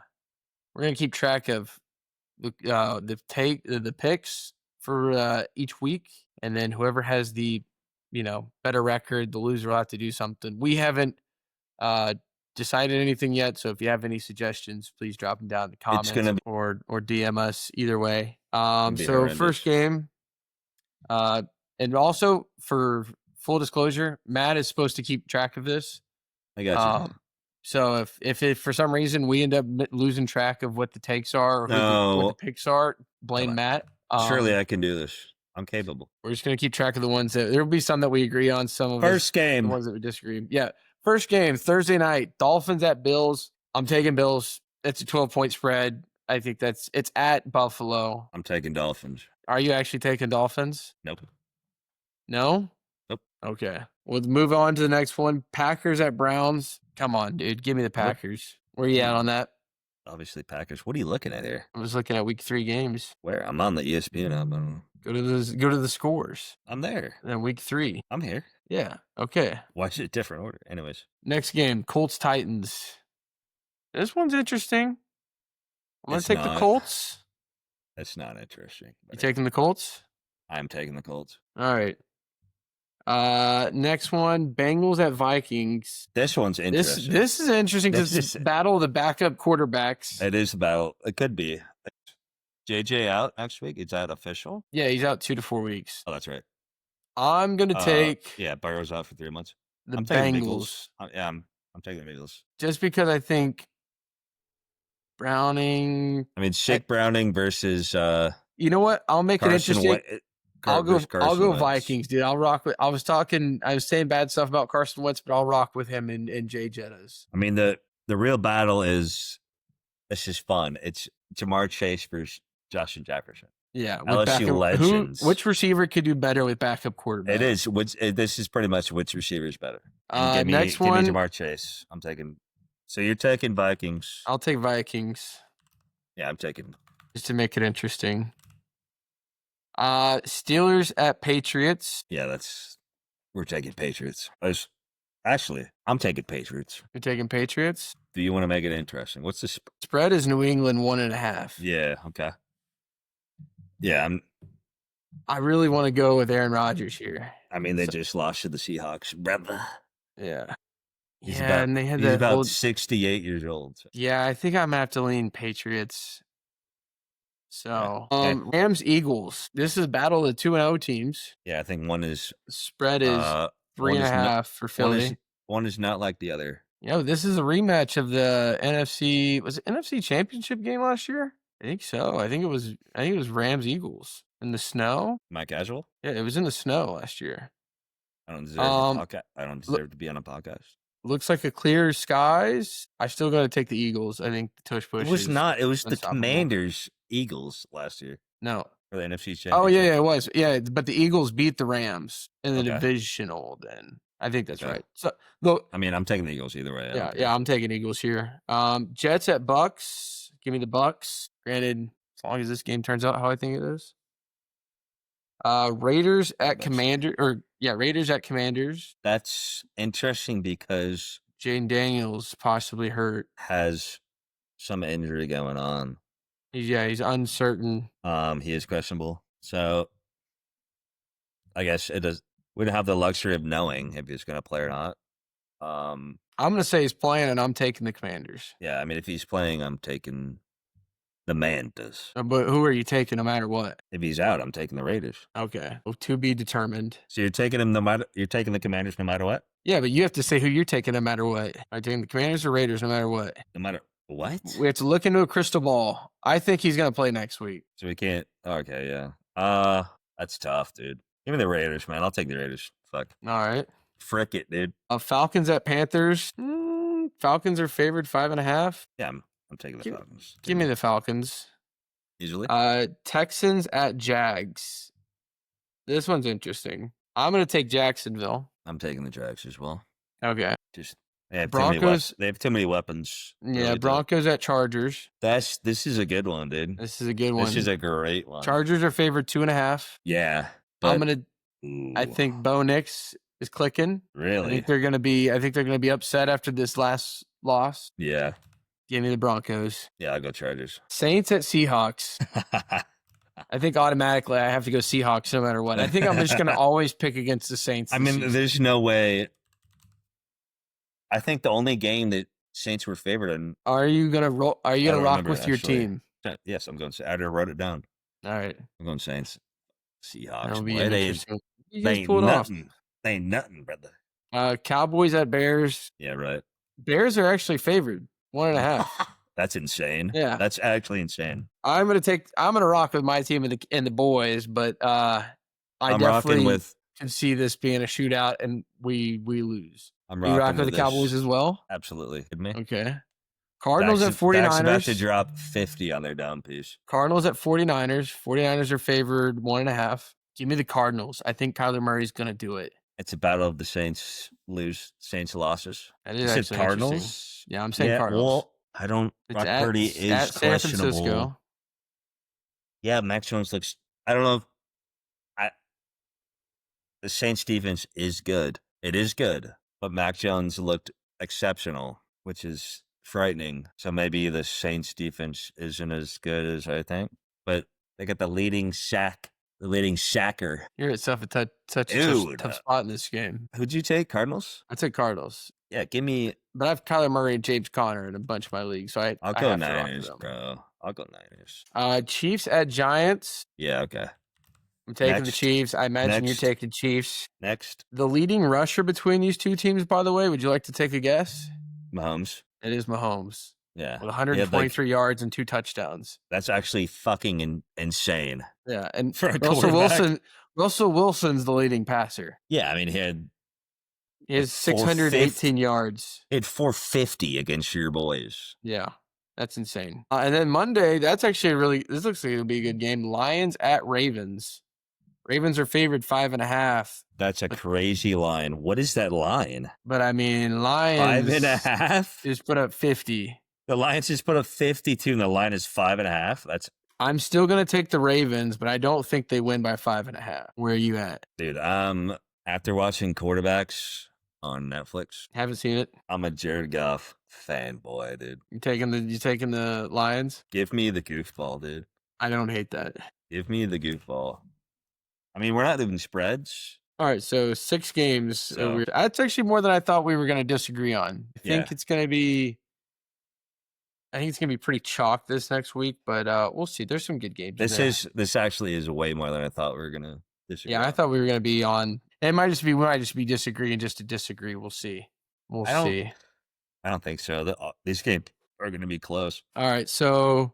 picks for each week, and then whoever has the better record, the loser will have to do something. We haven't decided anything yet, so if you have any suggestions, please drop them down in the comments or DM us. Either way. So horrendous. First game, and also for full disclosure, Matt is supposed to keep track of this. I got you. So if for some reason we end up losing track of what the takes are or what the picks are, blame Matt. Surely I can do this. I'm capable. We're just going to keep track of the ones that there will be some that we agree on. Some of the ones that we disagree. Yeah. First game, Thursday night, Dolphins at Bills. I'm taking Bills. It's a 12-point spread. I think it's at Buffalo. I'm taking Dolphins. Are you actually taking Dolphins? Nope. No? Nope. Okay. We'll move on to the next one. Packers at Browns. Come on, dude. Give me the Packers. Where you at on that? Obviously, Packers. What are you looking at here? I was looking at week 3 games. Where? I'm on the ESPN app. Go to the scores. I'm there. And then week 3. I'm here. Yeah. Okay. Watch it different order. Anyways. Next game, Colts Titans. This one's interesting. I'm gonna take the Colts. That's not interesting. You taking the Colts? I'm taking the Colts. All right. Next one, Bengals at Vikings. This one's interesting. This is interesting because it's battle of the backup quarterbacks. It is a battle. It could be. JJ out next week. Is that official? Yeah, he's out 2 to 4 weeks. Oh, that's right. I'm gonna take. Yeah, Burrow's out for 3 months. I'm Bengals. I'm taking the Bengals. Just because I think Browning. I mean, Shake Browning versus. You know what? I'll make Carson it interesting. I'll go Vikings, dude. I'll rock with. I was saying bad stuff about Carson Wentz, but I'll rock with him and Jay Jettas. I mean, the real battle is. This is fun. It's Jamar Chase versus Justin Jefferson. Yeah, LSU legends. Which receiver could do better with backup quarterback? It is. This is pretty much which receiver is better. Next give one, me Jamar Chase. I'm taking. So you're taking Vikings. I'll take Vikings. Yeah, I'm taking. Just to make it interesting. Steelers at Patriots. Yeah, we're taking Patriots. Actually, I'm taking Patriots. You're taking Patriots? Do you want to make it interesting? What's the spread? Is New England 1.5. Yeah, okay. Yeah, I really want to go with Aaron Rodgers here. I mean, they just lost to the Seahawks, brother. Yeah. He's about 68 years old. So. Yeah, I think I'm gonna have to lean Patriots. So, Rams Eagles. This is battle of the 2-0 teams. Yeah, I think one is spread is 3.5 for Philly. One is not like the other. This is a rematch of the NFC. Was it NFC Championship game last year? I think so. I think it was Rams Eagles in the snow. Am I casual? Yeah, it was in the snow last year. I don't deserve I don't deserve to be on a podcast. Looks like a clear skies. I still got to take the Eagles. I think Tush Push. It was not. It was the Commanders Eagles last year. No. For the NFC Championship. Oh yeah, it was. Yeah, but the Eagles beat the Rams in the divisional. Then I think that's right. So look, I mean, I'm taking the Eagles either way. Yeah, I'm taking Eagles here. Jets at Bucks. Give me the Bucks. Granted, as long as this game turns out how I think it is. Raiders at Raiders at Commanders. That's interesting because Jaden Daniels possibly hurt. Has some injury going on. He's uncertain. He is questionable. So I guess we don't have the luxury of knowing if he's going to play or not. I'm going to say he's playing, and I'm taking the Commanders. Yeah, I mean, if he's playing, I'm taking the Mantas. But who are you taking no matter what? If he's out, I'm taking the Raiders. Okay. Well, to be determined. So you're taking him you're taking the Commanders no matter what? Yeah, but you have to say who you're taking no matter what. Are you taking the Commanders or Raiders no matter what? No matter what? We have to look into a crystal ball. I think he's going to play next week. So we can't. Okay, yeah. That's tough, dude. Give me the Raiders, man. I'll take the Raiders. Fuck. All right. Frick it, dude. Falcons at Panthers. Falcons are favored 5.5. Yeah, I'm taking the Falcons. Give me the Falcons. Easily. Texans at Jags. This one's interesting. I'm going to take Jacksonville. I'm taking the Jags as well. Okay. They have Broncos. They have too many weapons. Yeah, really Broncos at Chargers. This is a good one, dude. This is a good one. This is a great one. Chargers are favored 2.5. Yeah. I think Bo Nix is clicking. Really? I think they're gonna be upset after this last loss. Yeah. Give me the Broncos. Yeah, I'll go Chargers. Saints at Seahawks. I think automatically I have to go Seahawks no matter what. I think I'm just gonna always pick against the Saints. I mean, there's no way. I think the only game that Saints were favored in. Are you gonna rock with your team? Yes, I'm going. I already wrote it down. All right. I'm going Saints. Seahawks. That'll be interesting. They ain't nothing. They ain't nothing, brother. Cowboys at Bears. Yeah, right. Bears are actually favored 1.5. That's insane. Yeah, that's actually insane. I'm gonna rock with my team and the boys, but I definitely can see this being a shootout and we lose. I'm rocking. You rock with the Cowboys as well? Absolutely. Good me. Okay. Cardinals at 49ers. Dak's about to drop 50 on their down piece. Cardinals at 49ers. 49ers are favored 1.5. Give me the Cardinals. I think Kyler Murray's going to do it. It's a battle of the Saints losses. That You is said actually Cardinals? interesting. Yeah, I'm saying Cardinals. Well, I don't. It's Brock Purdy is at San questionable. Francisco. Yeah, Mac Jones looks. I don't know. The Saints defense is good. It is good, but Mac Jones looked exceptional, which is frightening. So maybe the Saints defense isn't as good as I think, but they got the leading sacker. You're at such a tough spot in this game. Who'd you take? Cardinals? I take Cardinals. Yeah, give me. But I have Kyler Murray and James Conner in a bunch of my leagues, so I'll go Niners, bro. I'll go Niners. Chiefs at Giants. Yeah, okay. I'm taking the Chiefs. I imagine you're taking Chiefs. Next. The leading rusher between these two teams, by the way, would you like to take a guess? Mahomes. It is Mahomes. Yeah. With 123 yards and 2 touchdowns. That's actually fucking insane. Yeah. And for a Russell Wilson's the leading passer. Yeah, I mean, he has 618 yards. He had 450 against your boys. Yeah. That's insane. And then Monday, that's actually this looks like it'll be a good game. Lions at Ravens. Ravens are favored 5.5. That's a crazy line. What is that line? But I mean, Lions 5.5 just put up 50. The Lions just put up 52, and the line is 5.5. I'm still gonna take the Ravens, but I don't think they win by 5.5. Where are you at, dude? After watching Quarterbacks on Netflix, haven't seen it. I'm a Jared Goff fanboy, dude. You taking the Lions? Give me the goofball, dude. I don't hate that. Give me the goofball. I mean, we're not doing spreads. All right, so 6 games. So that's actually more than I thought we were going to disagree on. I think it's going to be pretty chalk this next week, but we'll see. There's some good games. This actually is way more than I thought we were going to disagree. Yeah, I thought we were going to be on. We might just be disagreeing just to disagree. We'll see. I don't think so. These games are going to be close. All right, so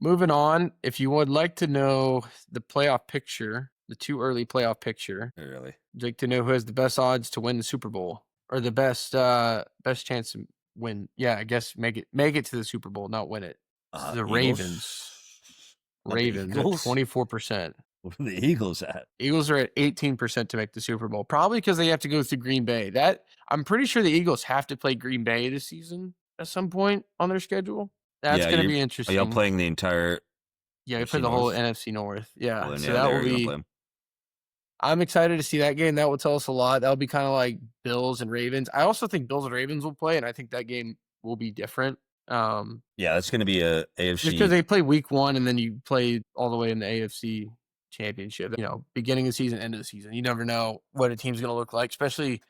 moving on. If you would like to know the playoff picture, the too early playoff picture, really, would you like to know who has the best odds to win the Super Bowl or the best chance to win? Yeah, I guess make it to the Super Bowl, not win it. The Ravens. Ravens at 24%. Where are the Eagles at? Eagles are at 18% to make the Super Bowl, probably because they have to go through Green Bay. I'm pretty sure the Eagles have to play Green Bay this season at some point on their schedule. That's going to be interesting. Are y'all playing the entire? Yeah, we play the whole NFC North. Yeah, well, so that will be. I'm excited to see that game. That will tell us a lot. That'll be kind of like Bills and Ravens. I also think Bills and Ravens will play, and I think that game will be different. Yeah, that's going to be a AFC. Just because they play week 1 and then you play all the way in the AFC Championship. Beginning of the season, end of the season. You never know what a team's going to look like, especially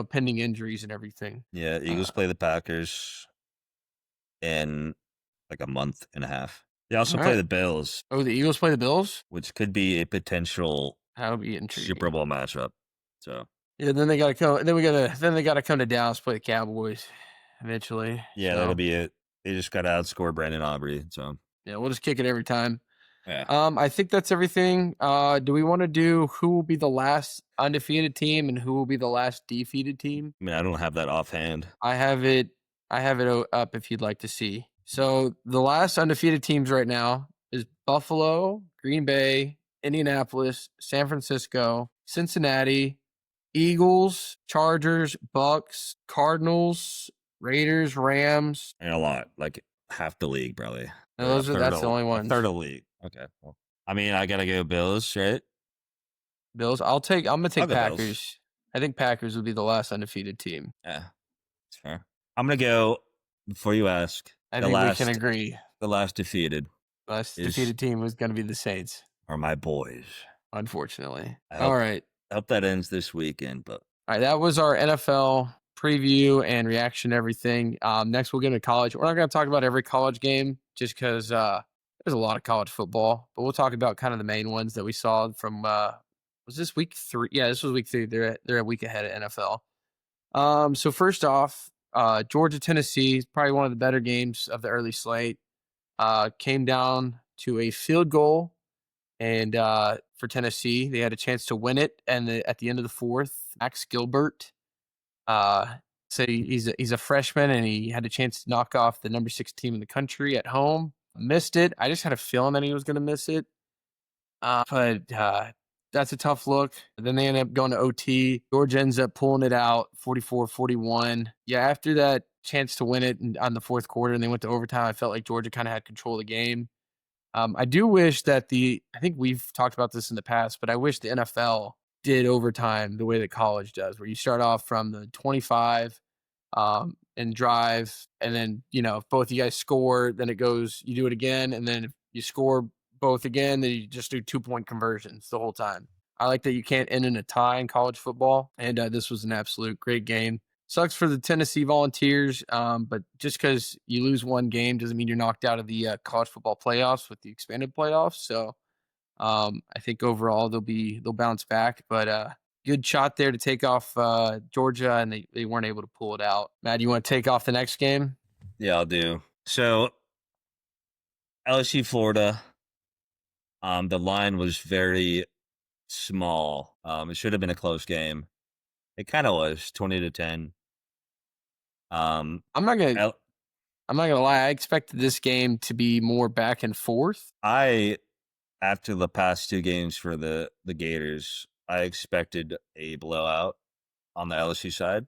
pending injuries and everything. Yeah, Eagles play the Packers in like a month and a half. They also play the Bills. Oh, the Eagles play the Bills, which could be a potential Super Bowl matchup. So yeah, then they got to come. Then they got to come to Dallas play the Cowboys eventually. Yeah, that'll be it. They just got to outscore Brandon Aubrey. So yeah, we'll just kick it every time. Yeah. I think that's everything. Do we want to do who will be the last undefeated team and who will be the last defeated team? I mean, I don't have that offhand. I have it up if you'd like to see. So the last undefeated teams right now is Buffalo, Green Bay, Indianapolis, San Francisco, Cincinnati, Eagles, Chargers, Bucks, Cardinals, Raiders, Rams. And a lot, like half the league, probably. No, that's the only one. Third of the league. Okay. Well, I mean, I gotta go Bills, right? Bills. I'm gonna take Packers. Bills. I think Packers will be the last undefeated team. Yeah, that's fair. I'm gonna go before you ask. I think we can agree. The last defeated. Defeated team was gonna be the Saints. Are my boys. Unfortunately. All right. I hope that ends this weekend. But all right, that was our NFL preview and reaction to everything. Next, we'll get into college. We're not going to talk about every college game just because there's a lot of college football, but we'll talk about kind of the main ones that we saw from. Was this week 3? Yeah, this was week 3. They're a week ahead of NFL. So first off, Georgia Tennessee is probably one of the better games of the early slate. Came down to a field goal, and for Tennessee, they had a chance to win it. And at the end of the 4th, Max Gilbert. So he's a freshman, and he had a chance to knock off the number 6 team in the country at home. Missed it. I just had a feeling that he was going to miss it. But That's a tough look. Then they end up going to OT. Georgia ends up pulling it out 44-41. Yeah, after that chance to win it on the fourth quarter and they went to overtime, I felt like Georgia kind of had control of the game. I do wish that I think we've talked about this in the past, but I wish the NFL did overtime the way that college does, where you start off from the 25 and drive. And then, if both you guys score, then it goes, you do it again. And then if you score both again, then you just do 2-point conversions the whole time. I like that you can't end in a tie in college football. And this was an absolute great game. Sucks for the Tennessee Volunteers, but just because you lose one game doesn't mean you're knocked out of the college football playoffs with the expanded playoffs. So I think overall they'll bounce back. But good shot there to take off Georgia, and they weren't able to pull it out. Matt, you want to take off the next game? Yeah, I'll do. So LSU, Florida. The line was very small. It should have been a close game. It kind of was 20-10. I'm not gonna lie. I expected this game to be more back and forth. After the past two games for the Gators, I expected a blowout on the LSU side.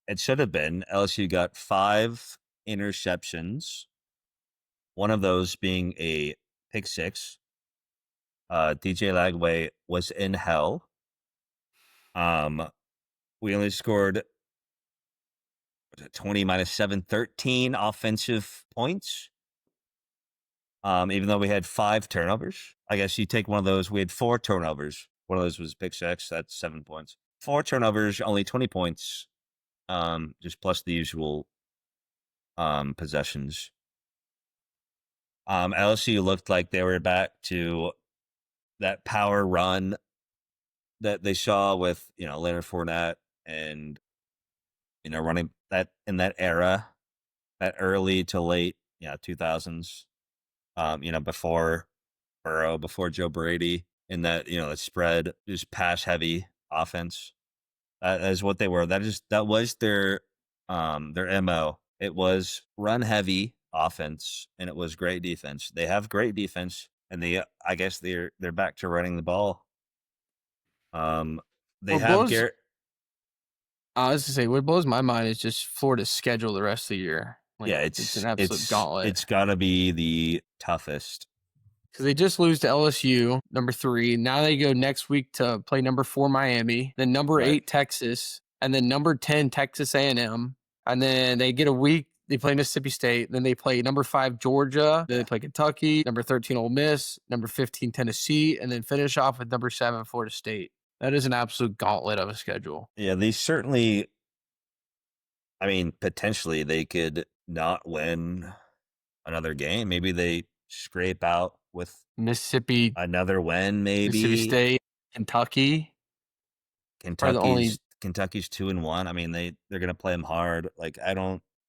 It should have been. LSU got 5 interceptions. One of those being a pick 6. DJ Lagway was in hell. We only scored 20 minus 7, 13 offensive points. Even though we had 5 turnovers. I guess you take one of those. We had 4 turnovers. One of those was pick 6. That's 7 points. 4 turnovers, only 20 points. Just plus the usual possessions. LSU looked like they were back to that power run that they saw with, Leonard Fournette and, running that in that era, that early to late, 2000s, before Burrow, before Joe Brady, in that, that spread, just pass heavy offense. That is what they were. That was their MO. It was run heavy offense, and it was great defense. They have great defense, and I guess they're back to running the ball. They have Garrett. I was gonna say, what blows my mind is just Florida's schedule the rest of the year. Yeah, it's an absolute gauntlet. It's gotta be the toughest. Because they just lose to LSU, number 3. Now they go next week to play number 4 Miami, then number 8 Texas, and then number 10 Texas A&M, and then they get a week. They play Mississippi State, then they play number 5 Georgia, then they play Kentucky, number 13 Ole Miss, number 15 Tennessee, and then finish off with number 7 Florida State. That is an absolute gauntlet of a schedule. Yeah, they certainly. I mean, potentially they could not win another game. Maybe they scrape out with Mississippi, another win, maybe Mississippi State, Kentucky. Kentucky's 2-1. I mean, they're gonna play them hard.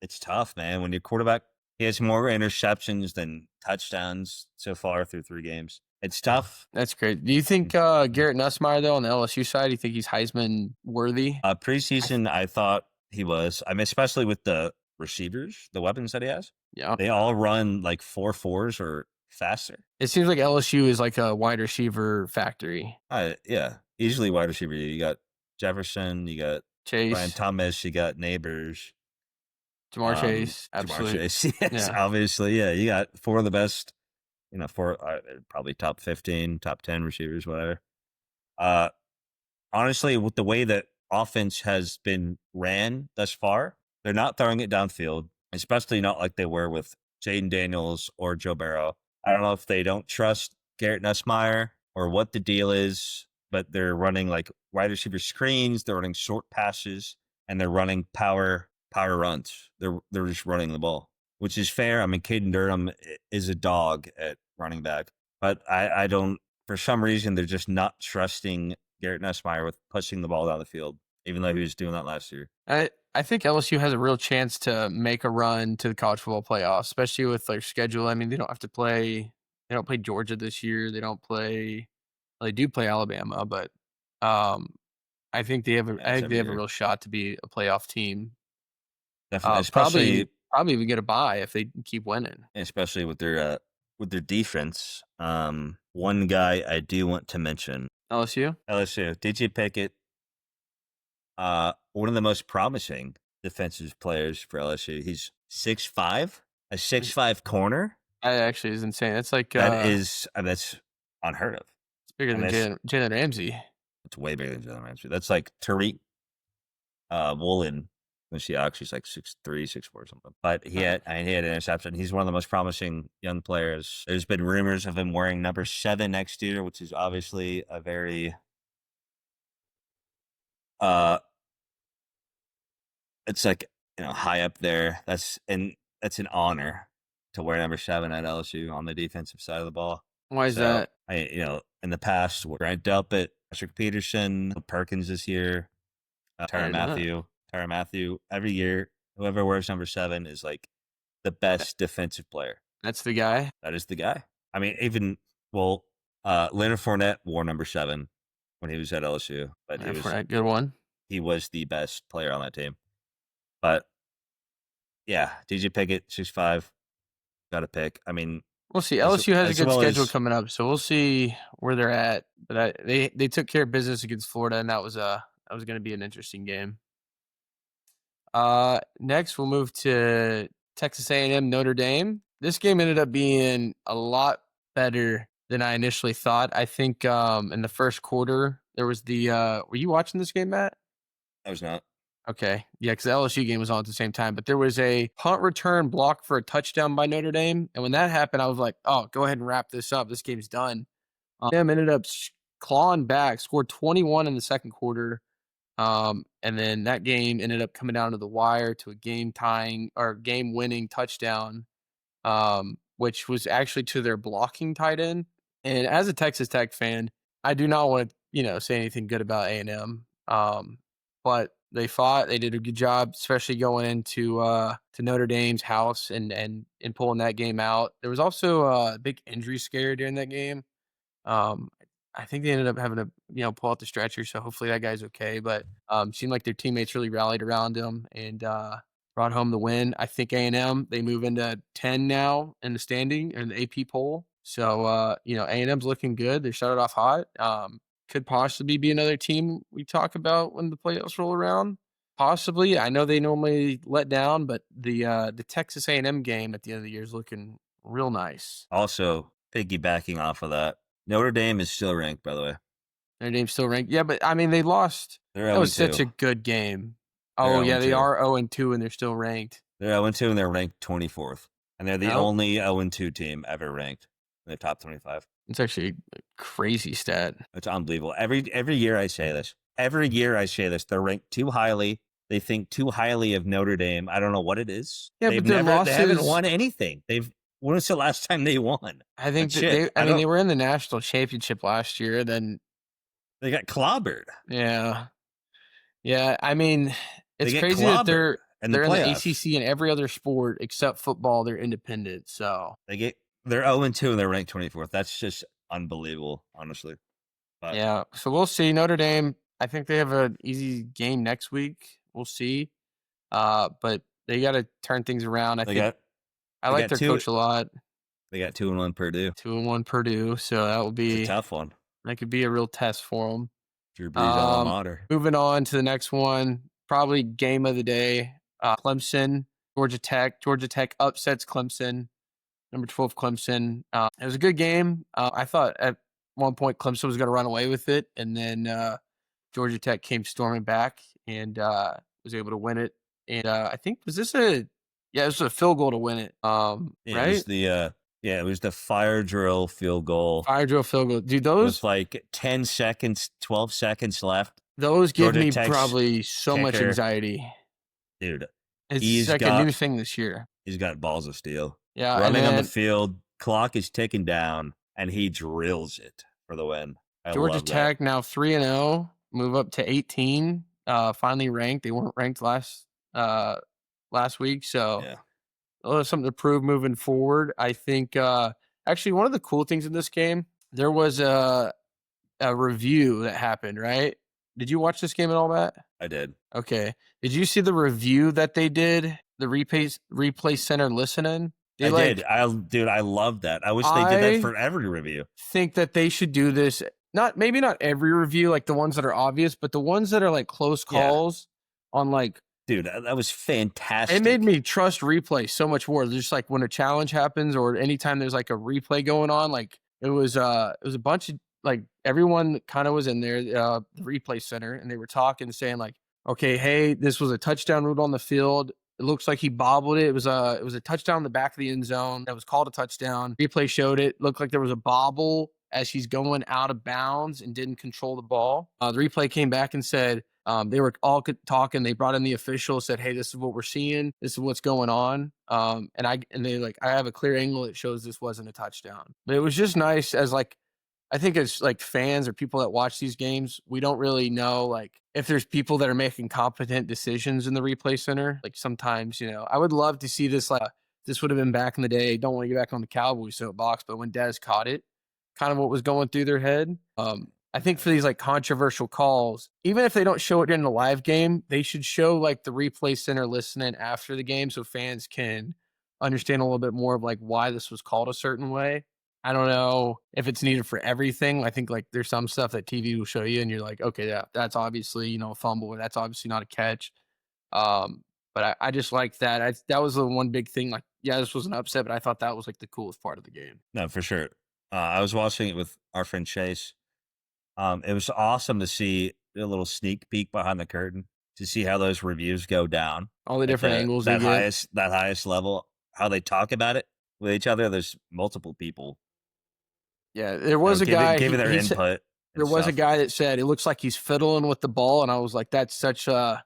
It's tough, man. When your quarterback, he has more interceptions than touchdowns so far through 3 games. It's tough. That's great. Do you think Garrett Nussmeier, though, on the LSU side, do you think he's Heisman worthy? Preseason, I thought he was. I mean, especially with the receivers, the weapons that he has. Yeah, they all run like 4.4s or faster. It seems like LSU is like a wide receiver factory. Yeah, easily wide receiver. You got Jefferson, you got Chase, Brian Thomas, you got Neighbors, Jamar Chase, absolutely. Jamar Chase, yes, obviously, yeah. You got 4 of the best, 4 probably top 15, top 10 receivers, whatever. Honestly, with the way that offense has been ran thus far, they're not throwing it downfield, especially not like they were with Jaden Daniels or Joe Burrow. I don't know if they don't trust Garrett Nussmeier or what the deal is, but they're running like wide receiver screens, they're running short passes, and they're running power runs. They're just running the ball, which is fair. I mean, Caden Durham is a dog at running back, but I don't, for some reason, they're just not trusting Garrett Nussmeier with pushing the ball down the field, even though he was doing that last year. I think LSU has a real chance to make a run to the college football playoffs, especially with their schedule. I mean, they don't play Georgia this year. They do play Alabama, but I think they have a real shot to be a playoff team. Definitely, especially probably even get a bye if they keep winning. Especially with their defense. one guy I do want to mention. LSU? LSU. DJ Pickett, one of the most promising defensive players for LSU. He's 6'5", a 6'5" corner. That actually is insane. That's like That's unheard of. it's bigger than Jalen Ramsey. It's way bigger than Jalen Ramsey. That's like Tariq Woolen when she's like 6'3", 6'4", or something. But he had an interception. He's one of the most promising young players. There's been rumors of him wearing number 7 next year, which is obviously a very it's like, high up there. That's an honor to wear number 7 at LSU on the defensive side of the ball. Why is that? In the past, Grant Delpit, Patrick Peterson, Perkins this year, Tyrann Mathieu. Every year, whoever wears number 7 is like the best defensive player. That's the guy? That is the guy. I mean, Leonard Fournette wore number 7 when he was at LSU. But good one. He was the best player on that team. But, yeah, DJ Pickett, 6'5", got a pick. I mean, we'll see. LSU has a good schedule coming up, so we'll see where they're at. But they took care of business against Florida, and that was going to be an interesting game. Next, we'll move to Texas A&M Notre Dame. This game ended up being a lot better than I initially thought. I think in the first quarter there was were you watching this game, Matt? I was not. Okay. Yeah, because the LSU game was on at the same time. But there was a punt return block for a touchdown by Notre Dame. And when that happened, I was like, oh, go ahead and wrap this up. This game's done. Them ended up clawing back, scored 21 in the second quarter. And then that game ended up coming down to the wire to a game-winning touchdown, which was actually to their blocking tight end. And as a Texas Tech fan, I do not want to, say anything good about A&M. But they fought. They did a good job, especially going into to Notre Dame's house and pulling that game out. There was also a big injury scare during that game. I think they ended up having to pull out the stretcher, so hopefully that guy's okay. But seemed like their teammates really rallied around him and brought home the win. I think A&M, they move into 10 now in the standing in the AP poll. So A&M's looking good. They started off hot. Could possibly be another team we talk about when the playoffs roll around. Possibly. I know they normally let down, but the Texas A&M game at the end of the year is looking real nice. Also, piggybacking off of that, Notre Dame is still ranked, by the way. Notre Dame's still ranked. Yeah, but I mean, they lost. That was such a good game. Oh, yeah, they are 0-2 and they're still ranked. They're 0-2 and they're ranked 24th. And they're the only 0-2 team ever ranked in the top 25. It's actually a crazy stat. It's unbelievable. Every year I say this. They're ranked too highly. They think too highly of Notre Dame. I don't know what it is. Yeah, but their losses, they haven't won anything. When was the last time they won? I think they were in the national championship last year. Then they got clobbered. Yeah. I mean, it's crazy that they're in the ACC and every other sport except football. They're independent. So they're 0-2 and they're ranked 24th. That's just unbelievable, honestly. But, yeah. So we'll see. Notre Dame, I think they have an easy game next week. We'll see. But they got to turn things around. I like their coach a lot. They got 2-1 Purdue. 2-1 Purdue. So that will be a tough one. That could be a real test for them. Drew Brees alma mater. Moving on to the next one, probably game of the day. Clemson, Georgia Tech. Georgia Tech upsets Clemson. Number 12 Clemson. It was a good game. I thought at one point Clemson was going to run away with it, and then Georgia Tech came storming back and was able to win it. And I think it was a field goal to win it. Right? It was the fire drill field goal. Fire drill field goal. Dude, those with like 10 seconds, 12 seconds left. Those give me probably so much anxiety. Dude, it's like a new thing this year. He's got balls of steel. Yeah, running on the field, clock is ticking down, and he drills it for the win. Georgia Tech now 3-0, move up to 18. Finally ranked. They weren't ranked last week, so something to prove moving forward. I think actually one of the cool things in this game, there was a review that happened. Right? Did you watch this game at all, Matt? I did. Okay. Did you see the review that they did? The replay center listening. They did. I love that. I wish they did that for every review. Think that they should do this. Maybe not every review, like the ones that are obvious, but the ones that are like close calls on like. Dude, that was fantastic. It made me trust replay so much more. Just like when a challenge happens or anytime there's like a replay going on, like it was a bunch of like everyone kind of was in there, the replay center, and they were talking, saying like, okay, hey, this was a touchdown ruled on the field. It looks like he bobbled it. It was a touchdown in the back of the end zone. That was called a touchdown. Replay showed it. Looked like there was a bobble as he's going out of bounds and didn't control the ball. The replay came back and said, they were all talking. They brought in the official, said, hey, this is what we're seeing. This is what's going on. And they like, I have a clear angle that shows this wasn't a touchdown. But it was just nice as like, I think as like fans or people that watch these games, we don't really know like if there's people that are making competent decisions in the replay center. Like sometimes, I would love to see this. Like this would have been back in the day. Don't want to get back on the Cowboys soapbox, but when Dez caught it, kind of what was going through their head. I think for these like controversial calls, even if they don't show it in the live game, they should show like the replay center listening after the game so fans can understand a little bit more of like why this was called a certain way. I don't know if it's needed for everything. I think like there's some stuff that TV will show you and you're like, okay, yeah, that's obviously, a fumble, or that's obviously not a catch. But I just like that. That was the one big thing. Like, yeah, this was an upset, but I thought that was like the coolest part of the game. No, for sure. I was watching it with our friend Chase. It was awesome to see a little sneak peek behind the curtain to see how those reviews go down. All the different angles that highest level, how they talk about it with each other. There's multiple people. Yeah, there was a guy giving their input. There was a guy that said it looks like he's fiddling with the ball, and I was like, that's such a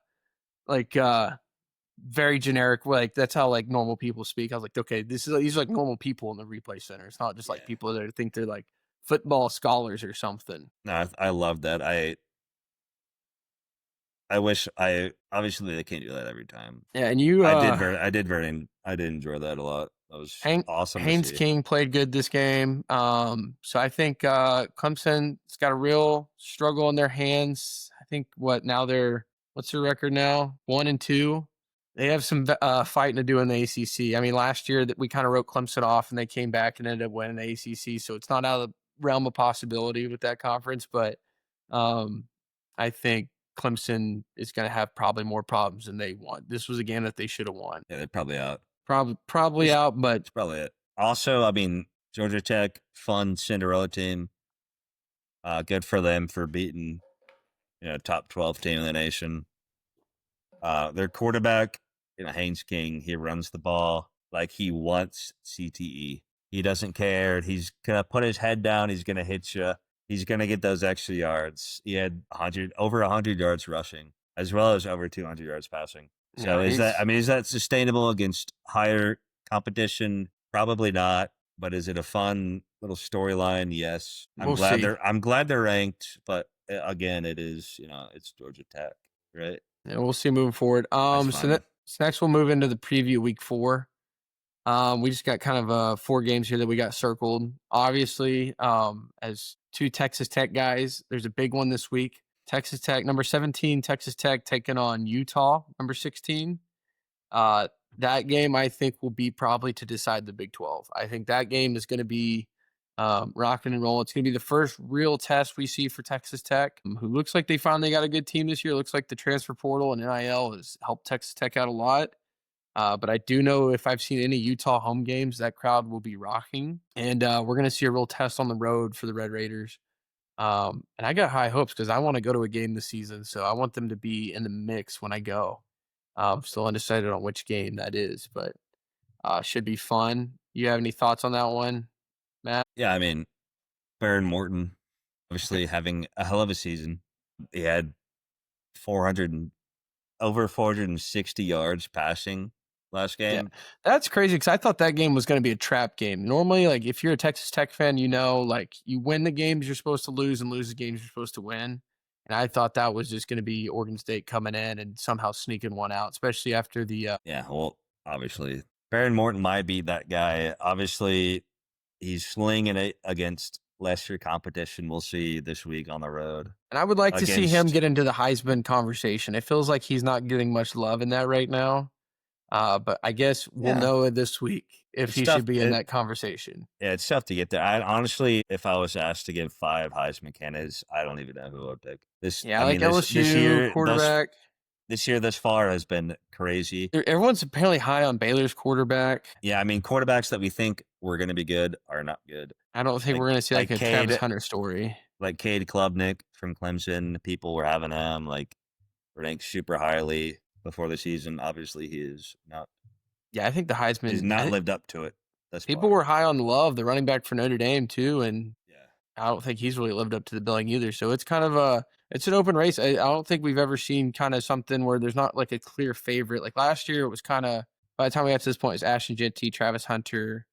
very generic. Like that's how like normal people speak. I was like, okay, these are like normal people in the replay center. It's not just like people that think they're like football scholars or something. No, I love that. I wish obviously they can't do that every time. Yeah, and you I did enjoy that a lot. That was awesome. Haynes King played good this game. So I think Clemson's got a real struggle in their hands. I think what's their record now? 1-2. They have some fighting to do in the ACC. I mean, last year that we kind of wrote Clemson off and they came back and ended up winning the ACC. So it's not out of the realm of possibility with that conference, but I think Clemson is going to have probably more problems than they want. This was a game that they should have won. Yeah, they're probably out. Probably out, but it's probably it. Also, I mean, Georgia Tech, fun Cinderella team. Good for them for beating, top 12 team in the nation. Their quarterback, Haynes King, he runs the ball like he wants CTE. He doesn't care. He's gonna put his head down. He's gonna hit you. He's gonna get those extra yards. He had over 100 yards rushing, as well as over 200 yards passing. So is that sustainable against higher competition? Probably not. But is it a fun little storyline? Yes. I'm glad they're ranked, but again, it is, it's Georgia Tech, right? Yeah, we'll see moving forward. So next we'll move into the preview week 4. We just got kind of 4 games here that we got circled. Obviously, as 2 Texas Tech guys, there's a big one this week. Texas Tech, number 17, Texas Tech taking on Utah, number 16. That game, I think, will be probably to decide the Big 12. I think that game is going to be rocking and rolling. It's going to be the first real test we see for Texas Tech, who looks like they finally got a good team this year. Looks like the transfer portal and NIL has helped Texas Tech out a lot. But I do know if I've seen any Utah home games, that crowd will be rocking. And we're going to see a real test on the road for the Red Raiders. And I got high hopes because I want to go to a game this season. So I want them to be in the mix when I go. I'm still undecided on which game that is, but should be fun. You have any thoughts on that one, Matt? Yeah, I mean, Baron Morton, obviously having a hell of a season. He had over 460 yards passing last game. Yeah, that's crazy because I thought that game was going to be a trap game. Normally, like if you're a Texas Tech fan, like you win the games you're supposed to lose and lose the games you're supposed to win. And I thought that was just going to be Oregon State coming in and somehow sneaking one out, especially after the. Yeah, well, obviously, Baron Morton might be that guy. Obviously, he's slinging it against lesser competition. We'll see this week on the road. And I would like to see him get into the Heisman conversation. It feels like he's not getting much love in that right now. But I guess we'll know this week. if It's he tough. should be in that conversation. Yeah, it's tough to get there. I honestly, if I was asked to give 5 Heisman candidates, I don't even know who I'd pick. Yeah, I I like mean, this LSU quarterback. this year thus far has been crazy. Everyone's apparently high on Baylor's quarterback. Yeah, I mean, quarterbacks that we think were going to be good are not good. I don't think we're going to see like a Travis Cade, Hunter story. like Cade Klubnik from Clemson. People were having him like ranked super highly before the season. Obviously, he is not. Yeah, I think the Heisman He's not lived up to it. People were high on Love, the running back for Notre Dame too, and Yeah. I don't think he's really lived up to the billing either. So it's kind of it's an open race. I don't think we've ever seen kind of something where there's not like a clear favorite. Like last year, it was kind of by the time we got to this point, it's Ashton Jeanty, Travis Hunter.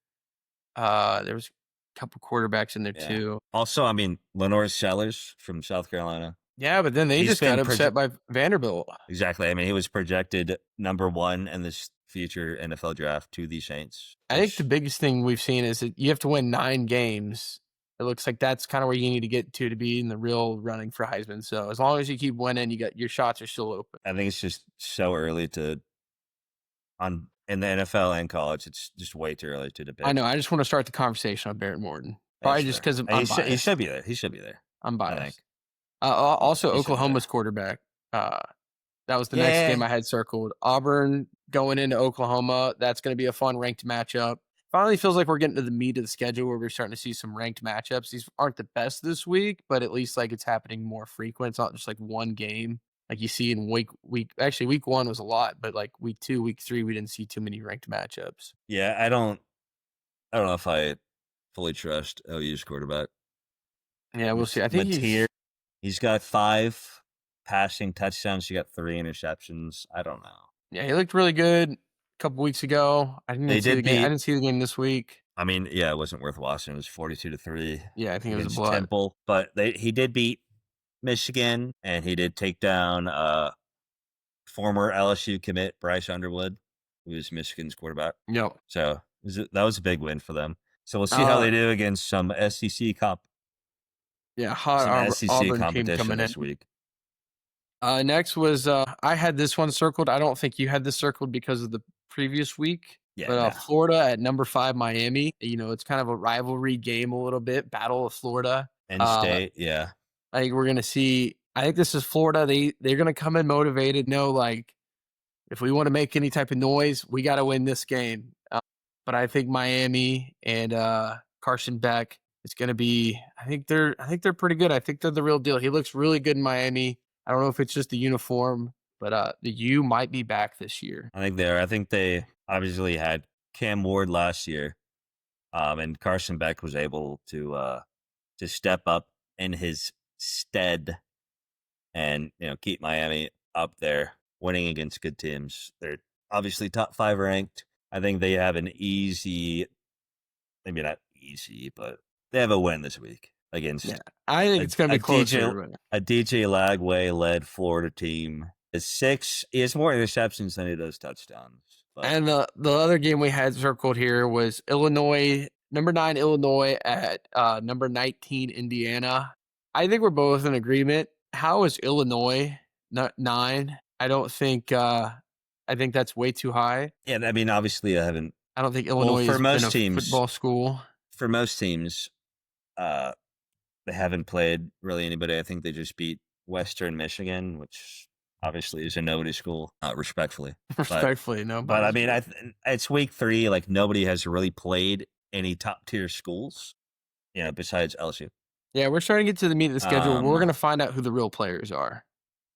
There was a couple quarterbacks in there too. Also, I mean, Lenore Sellers from South Carolina. Yeah, but then they just got upset by Vanderbilt. Exactly. I mean, he was projected number 1 in this future NFL draft to the Saints. I think the biggest thing we've seen is that you have to win 9 games. It looks like that's kind of where you need to get to be in the real running for Heisman. So as long as you keep winning, your shots are still open. I think it's just so early in the NFL and college. It's just way too early to debate. I know. I just want to start the conversation on Barrett Morton. Probably just because I'm biased. He should be there. He should be there. I'm biased. Also, Oklahoma's quarterback. That was the next game I had circled. Auburn going into Oklahoma. That's going to be a fun ranked matchup. Finally feels like we're getting to the meat of the schedule where we're starting to see some ranked matchups. These aren't the best this week, but at least like it's happening more frequent. It's not just like one game like you see in week 1 was a lot, but like week 2, week 3, we didn't see too many ranked matchups. Yeah, I don't know if I fully trust OU's quarterback. Yeah, we'll see. I think he's got 5 passing touchdowns. He got 3 interceptions. I don't know. Yeah, he looked really good a couple weeks ago. I didn't see the game. I didn't see the game this week. I mean, yeah, it wasn't worth watching. It was 42-3. Yeah, I think it was a blowout. Temple, but he did beat Michigan, and he did take down former LSU commit Bryce Underwood, who was Michigan's quarterback. Yep. So that was a big win for them. So we'll see how they do against some SEC SEC competition this week. Next was I had this one circled. I don't think you had this circled because of the previous week. Yeah, but Florida at number 5, Miami. You know, it's kind of a rivalry game a little bit. Battle of Florida. Penn State, yeah. I think we're gonna see. I think this is Florida. They're gonna come in motivated. No, like if we want to make any type of noise, we got to win this game. But I think Miami and Carson Beck. It's gonna be. I think they're pretty good. I think they're the real deal. He looks really good in Miami. I don't know if it's just the uniform, but the U might be back this year. I think they are. I think they obviously had Cam Ward last year, and Carson Beck was able to step up in his stead and keep Miami up there, winning against good teams. They're obviously top 5 ranked. I think they have an easy, maybe not easy, but they have a win this week against. Yeah, I think it's going to be closer. A DJ Lagway-led Florida team is 6. He has more interceptions than he does touchdowns. But. And the other game we had circled here was Illinois, number 9 Illinois at number 19 Indiana. I think we're both in agreement. How is Illinois not 9? I don't think. I think that's way too high. Yeah, I mean, obviously, I don't think Illinois for has most been a teams, football school. For most teams, they haven't played really anybody. I think they just beat Western Michigan, which obviously is a nobody school, respectfully. No. But I mean, it's week 3. Like nobody has really played any top tier schools, besides LSU. Yeah, we're starting to get to the meat of the schedule. We're going to find out who the real players are.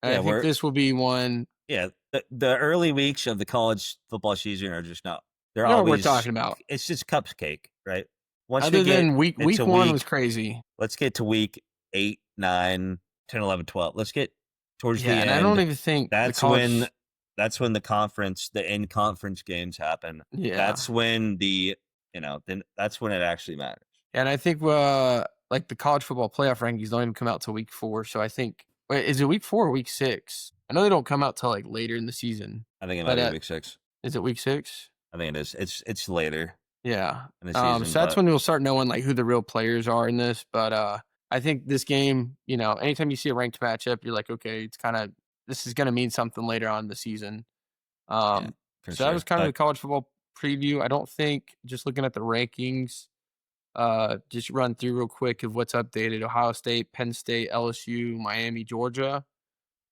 And I think this will be one. Yeah, the early weeks of the college football season are just not. They're always. What we're talking about. It's just cupcake, right? Other than week 1 was crazy. Let's get to week 8, 9, 10, 11, 12. Let's get towards the end. And I don't even think that's when the in-conference games happen. Yeah, that's when that's when it actually matters. And I think like the college football playoff rankings don't even come out till week 4. So I think is it week 4 or week 6? I know they don't come out till like later in the season. I think it might be week 6. Is it week 6? I think it is. It's later. Yeah. In the season, so that's when we'll start knowing like who the real players are in this. But I think this game, anytime you see a ranked matchup, you're like, okay, it's kind of this is going to mean something later on in the season. So that was kind of the college football preview. I don't think, just looking at the rankings, just run through real quick of what's updated. Ohio State, Penn State, LSU, Miami, Georgia.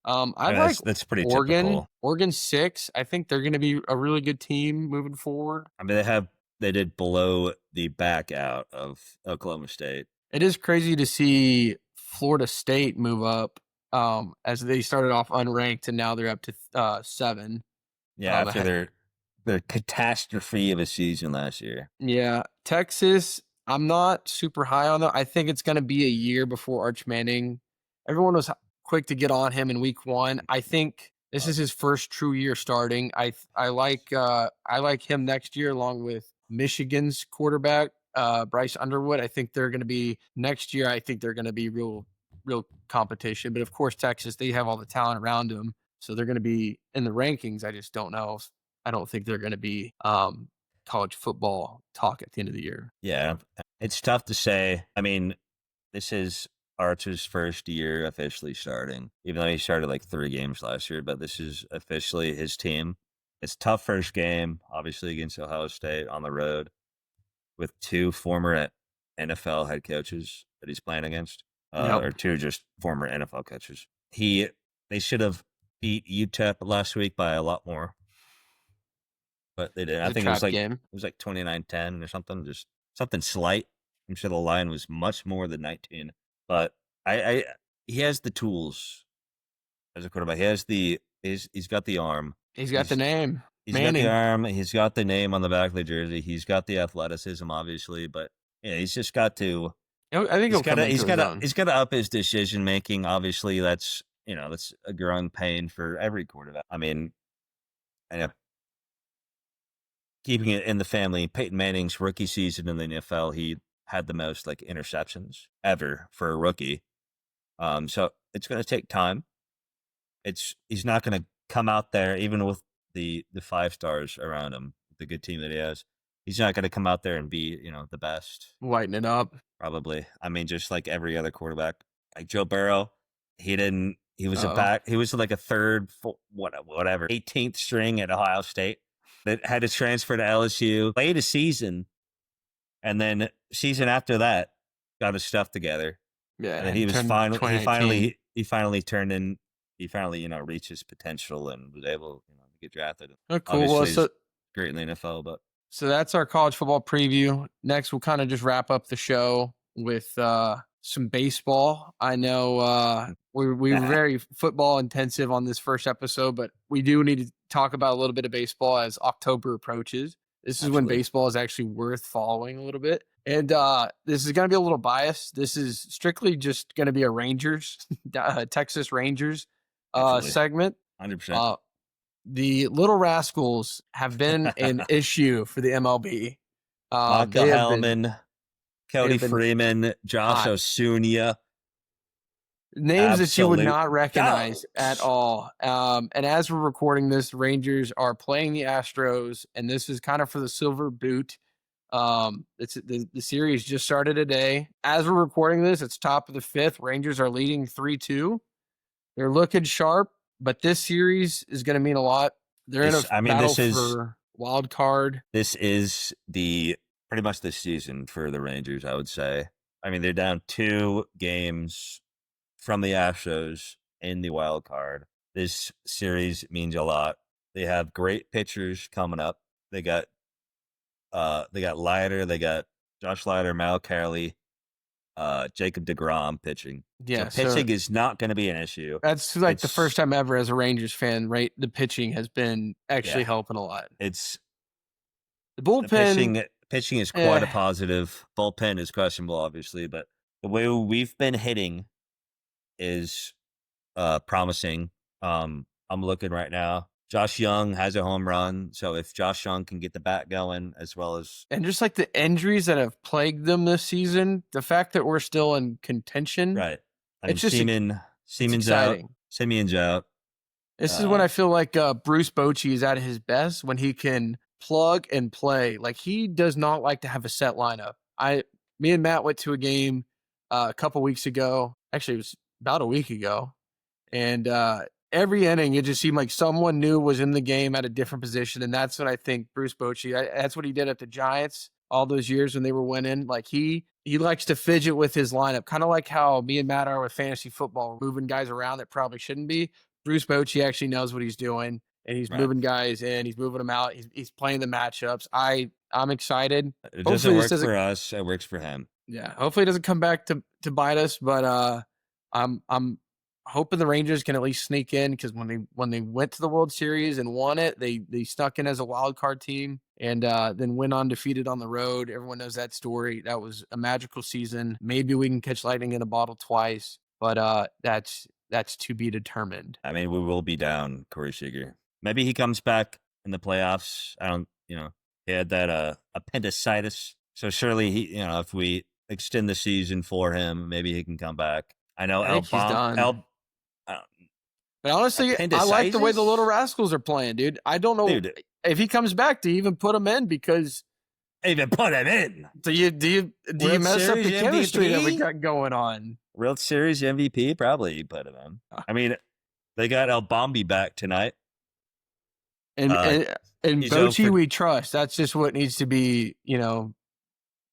I I mean, like that's pretty Oregon. typical. Oregon 6. I think they're going to be a really good team moving forward. I mean, they did blow the back out of Oklahoma State. It is crazy to see Florida State move up as they started off unranked and now they're up to 7. Yeah, after their catastrophe of a season last year. Yeah, Texas, I'm not super high on them. I think it's going to be a year before Arch Manning. Everyone was quick to get on him in week 1. I think this is his first true year starting. I like him next year along with Michigan's quarterback Bryce Underwood. I think they're going to be next year. I think they're going to be real competition. But of course, Texas, they have all the talent around them, so they're going to be in the rankings. I just don't know. I don't think they're going to be college football talk at the end of the year. Yeah, it's tough to say. I mean, this is Archer's first year officially starting, even though he started like 3 games last year, but this is officially his team. It's tough first game, obviously, against Ohio State on the road with 2 former NFL head coaches that he's playing against, or 2 just former NFL coaches. They should have beat UTEP last week by a lot more, but they did. I think it was like 29-10 or something, just something slight. I'm sure the line was much more than 19, but he has the tools as a quarterback. He's got the arm. He's got the name. He's got the arm. He's got the name on the back of the jersey. He's got the athleticism, obviously, but yeah, he's just got to. I think he's got to up his decision making. Obviously, that's a growing pain for every quarterback. I mean, keeping it in the family, Peyton Manning's rookie season in the NFL, he had the most like interceptions ever for a rookie. So it's going to take time. He's not going to come out there, even with the 5 stars around him, the good team that he has. He's not going to come out there and be, the best. Lighten it up. Probably. I mean, just like every other quarterback, like Joe Burrow, he was like a third, whatever, 18th string at Ohio State that had to transfer to LSU, played a season, and then season after that got his stuff together. Yeah, and then he finally turned in. He finally, reached his potential and was able, to get drafted. Oh, cool. Obviously, great in the NFL, but so that's our college football preview. Next, we'll kind of just wrap up the show with some baseball. I know we were very football intensive on this first episode, but we do need to talk about a little bit of baseball as October approaches. This is when baseball is actually worth following a little bit. And this is going to be a little biased. This is strictly just going to be a Rangers, Texas Rangers segment. 100%. The Little Rascals have been an issue for the MLB. Michael Hellman, Cody Freeman, Josh Osuna. Names that you would not recognize at all. And as we're recording this, Rangers are playing the Astros, and this is kind of for the silver boot. The series just started today. As we're recording this, it's top of the 5th. Rangers are leading 3-2. They're looking sharp, but this series is going to mean a lot. They're in a battle for wild card. This is pretty much this season for the Rangers, I would say. I mean, they're down 2 games from the Astros in the wild card. This series means a lot. They have great pitchers coming up. They got Leiter, they got Josh Leiter, Mal Carey, Jacob DeGrom pitching. Yeah, so pitching is not going to be an issue. That's like the first time ever as a Rangers fan, right? The pitching has been actually helping a lot. It's the bullpen. The pitching is quite a positive. Bullpen is questionable, obviously, but the way we've been hitting is promising. I'm looking right now. Josh Young has a home run, so if Josh Young can get the bat going, as well as and just like the injuries that have plagued them this season, the fact that we're still in contention, right? It's just Simeon's out. Simeon's out. This is when I feel like Bruce Bochy is at his best, when he can plug and play. Like, he does not like to have a set lineup. Me and Matt went to a game a couple weeks ago. Actually, it was about a week ago, and every inning, it just seemed like someone new was in the game at a different position, and that's what I think Bruce Bochy. That's what he did at the Giants all those years when they were winning. Like he likes to fidget with his lineup, kind of like how me and Matt are with fantasy football, moving guys around that probably shouldn't be. Bruce Bochy actually knows what he's doing, and he's Right. moving guys in, he's moving them out, he's playing the matchups. I'm excited. It doesn't Hopefully this work doesn't. for us. It works for him. Yeah, hopefully it doesn't come back to bite us. But I'm hoping the Rangers can at least sneak in, because when they went to the World Series and won it, they snuck in as a wild card team and then went undefeated on the road. Everyone knows that story. That was a magical season. Maybe we can catch lightning in a bottle twice, but that's to be determined. I mean, we will be down Corey Seager. Maybe he comes back in the playoffs. I don't, he had that appendicitis. So surely if we extend the season for him, maybe he can come back. I know I think he's done. But honestly, I like the way the Little Rascals are playing, dude. I don't know if he comes back to even put him in, because even put him in. Do you mess up the chemistry that we got going on? World Series MVP, probably you put him in. I mean, they got El Bombi back tonight. And Bochy we trust. That's just what needs to be,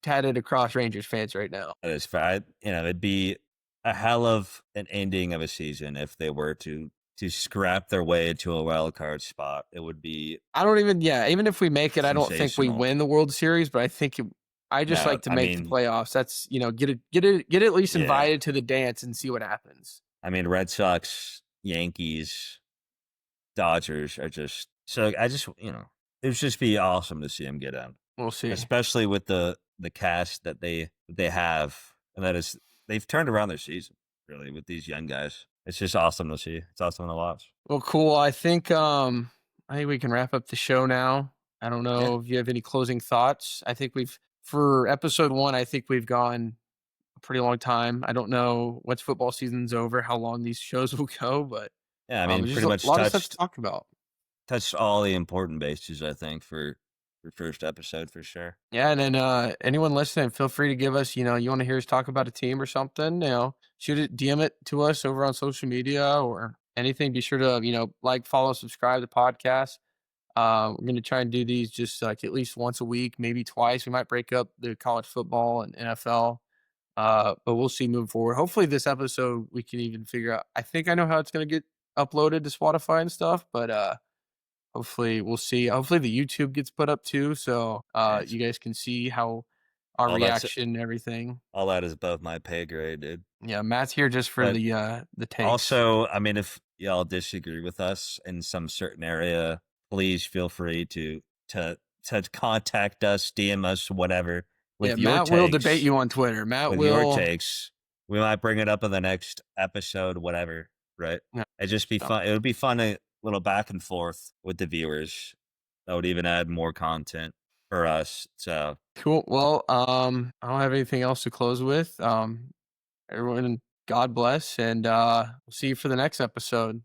tatted across Rangers fans right now. That is fine. It'd be a hell of an ending of a season if they were to scrap their way into a wild card spot. It would be. Even if we make it, I don't think we win the World Series, but I think I just like to make the playoffs. That's get at least invited to the dance and see what happens. I mean, Red Sox, Yankees, Dodgers are just so. It would just be awesome to see them get in. We'll see, especially with the cast that they have, and that is they've turned around their season really with these young guys. It's just awesome to see. It's awesome to watch. Well, cool. I think we can wrap up the show now. I don't know if you have any closing thoughts. I think for episode 1, I think we've gone a pretty long time. I don't know once football season's over how long these shows will go, but yeah, I mean, pretty much a lot of stuff to talk about. Touched all the important bases, I think, for first episode for sure. Yeah, and then anyone listening, feel free to give us, you want to hear us talk about a team or something, shoot it, DM it to us over on social media or anything. Be sure to, follow, subscribe to the podcast. We're going to try and do these just like at least once a week, maybe twice. We might break up the college football and NFL, but we'll see moving forward. Hopefully this episode we can even figure out. I think I know how it's going to get uploaded to Spotify and stuff, but hopefully we'll see. Hopefully the YouTube gets put up too, so you guys can see how our reaction and everything. All that is above my pay grade, dude. Yeah, Matt's here just for the takes. Also, I mean, if y'all disagree with us in some certain area, please feel free to contact us, DM us, whatever. With your Matt takes, will debate you on Twitter. Matt with will your takes. We might bring it up in the next episode, whatever. Right? Yeah. It'd just be fun. It would be fun to little back and forth with the viewers. That would even add more content for us. So cool. Well, I don't have anything else to close with. Everyone, God bless, and we'll see you for the next episode.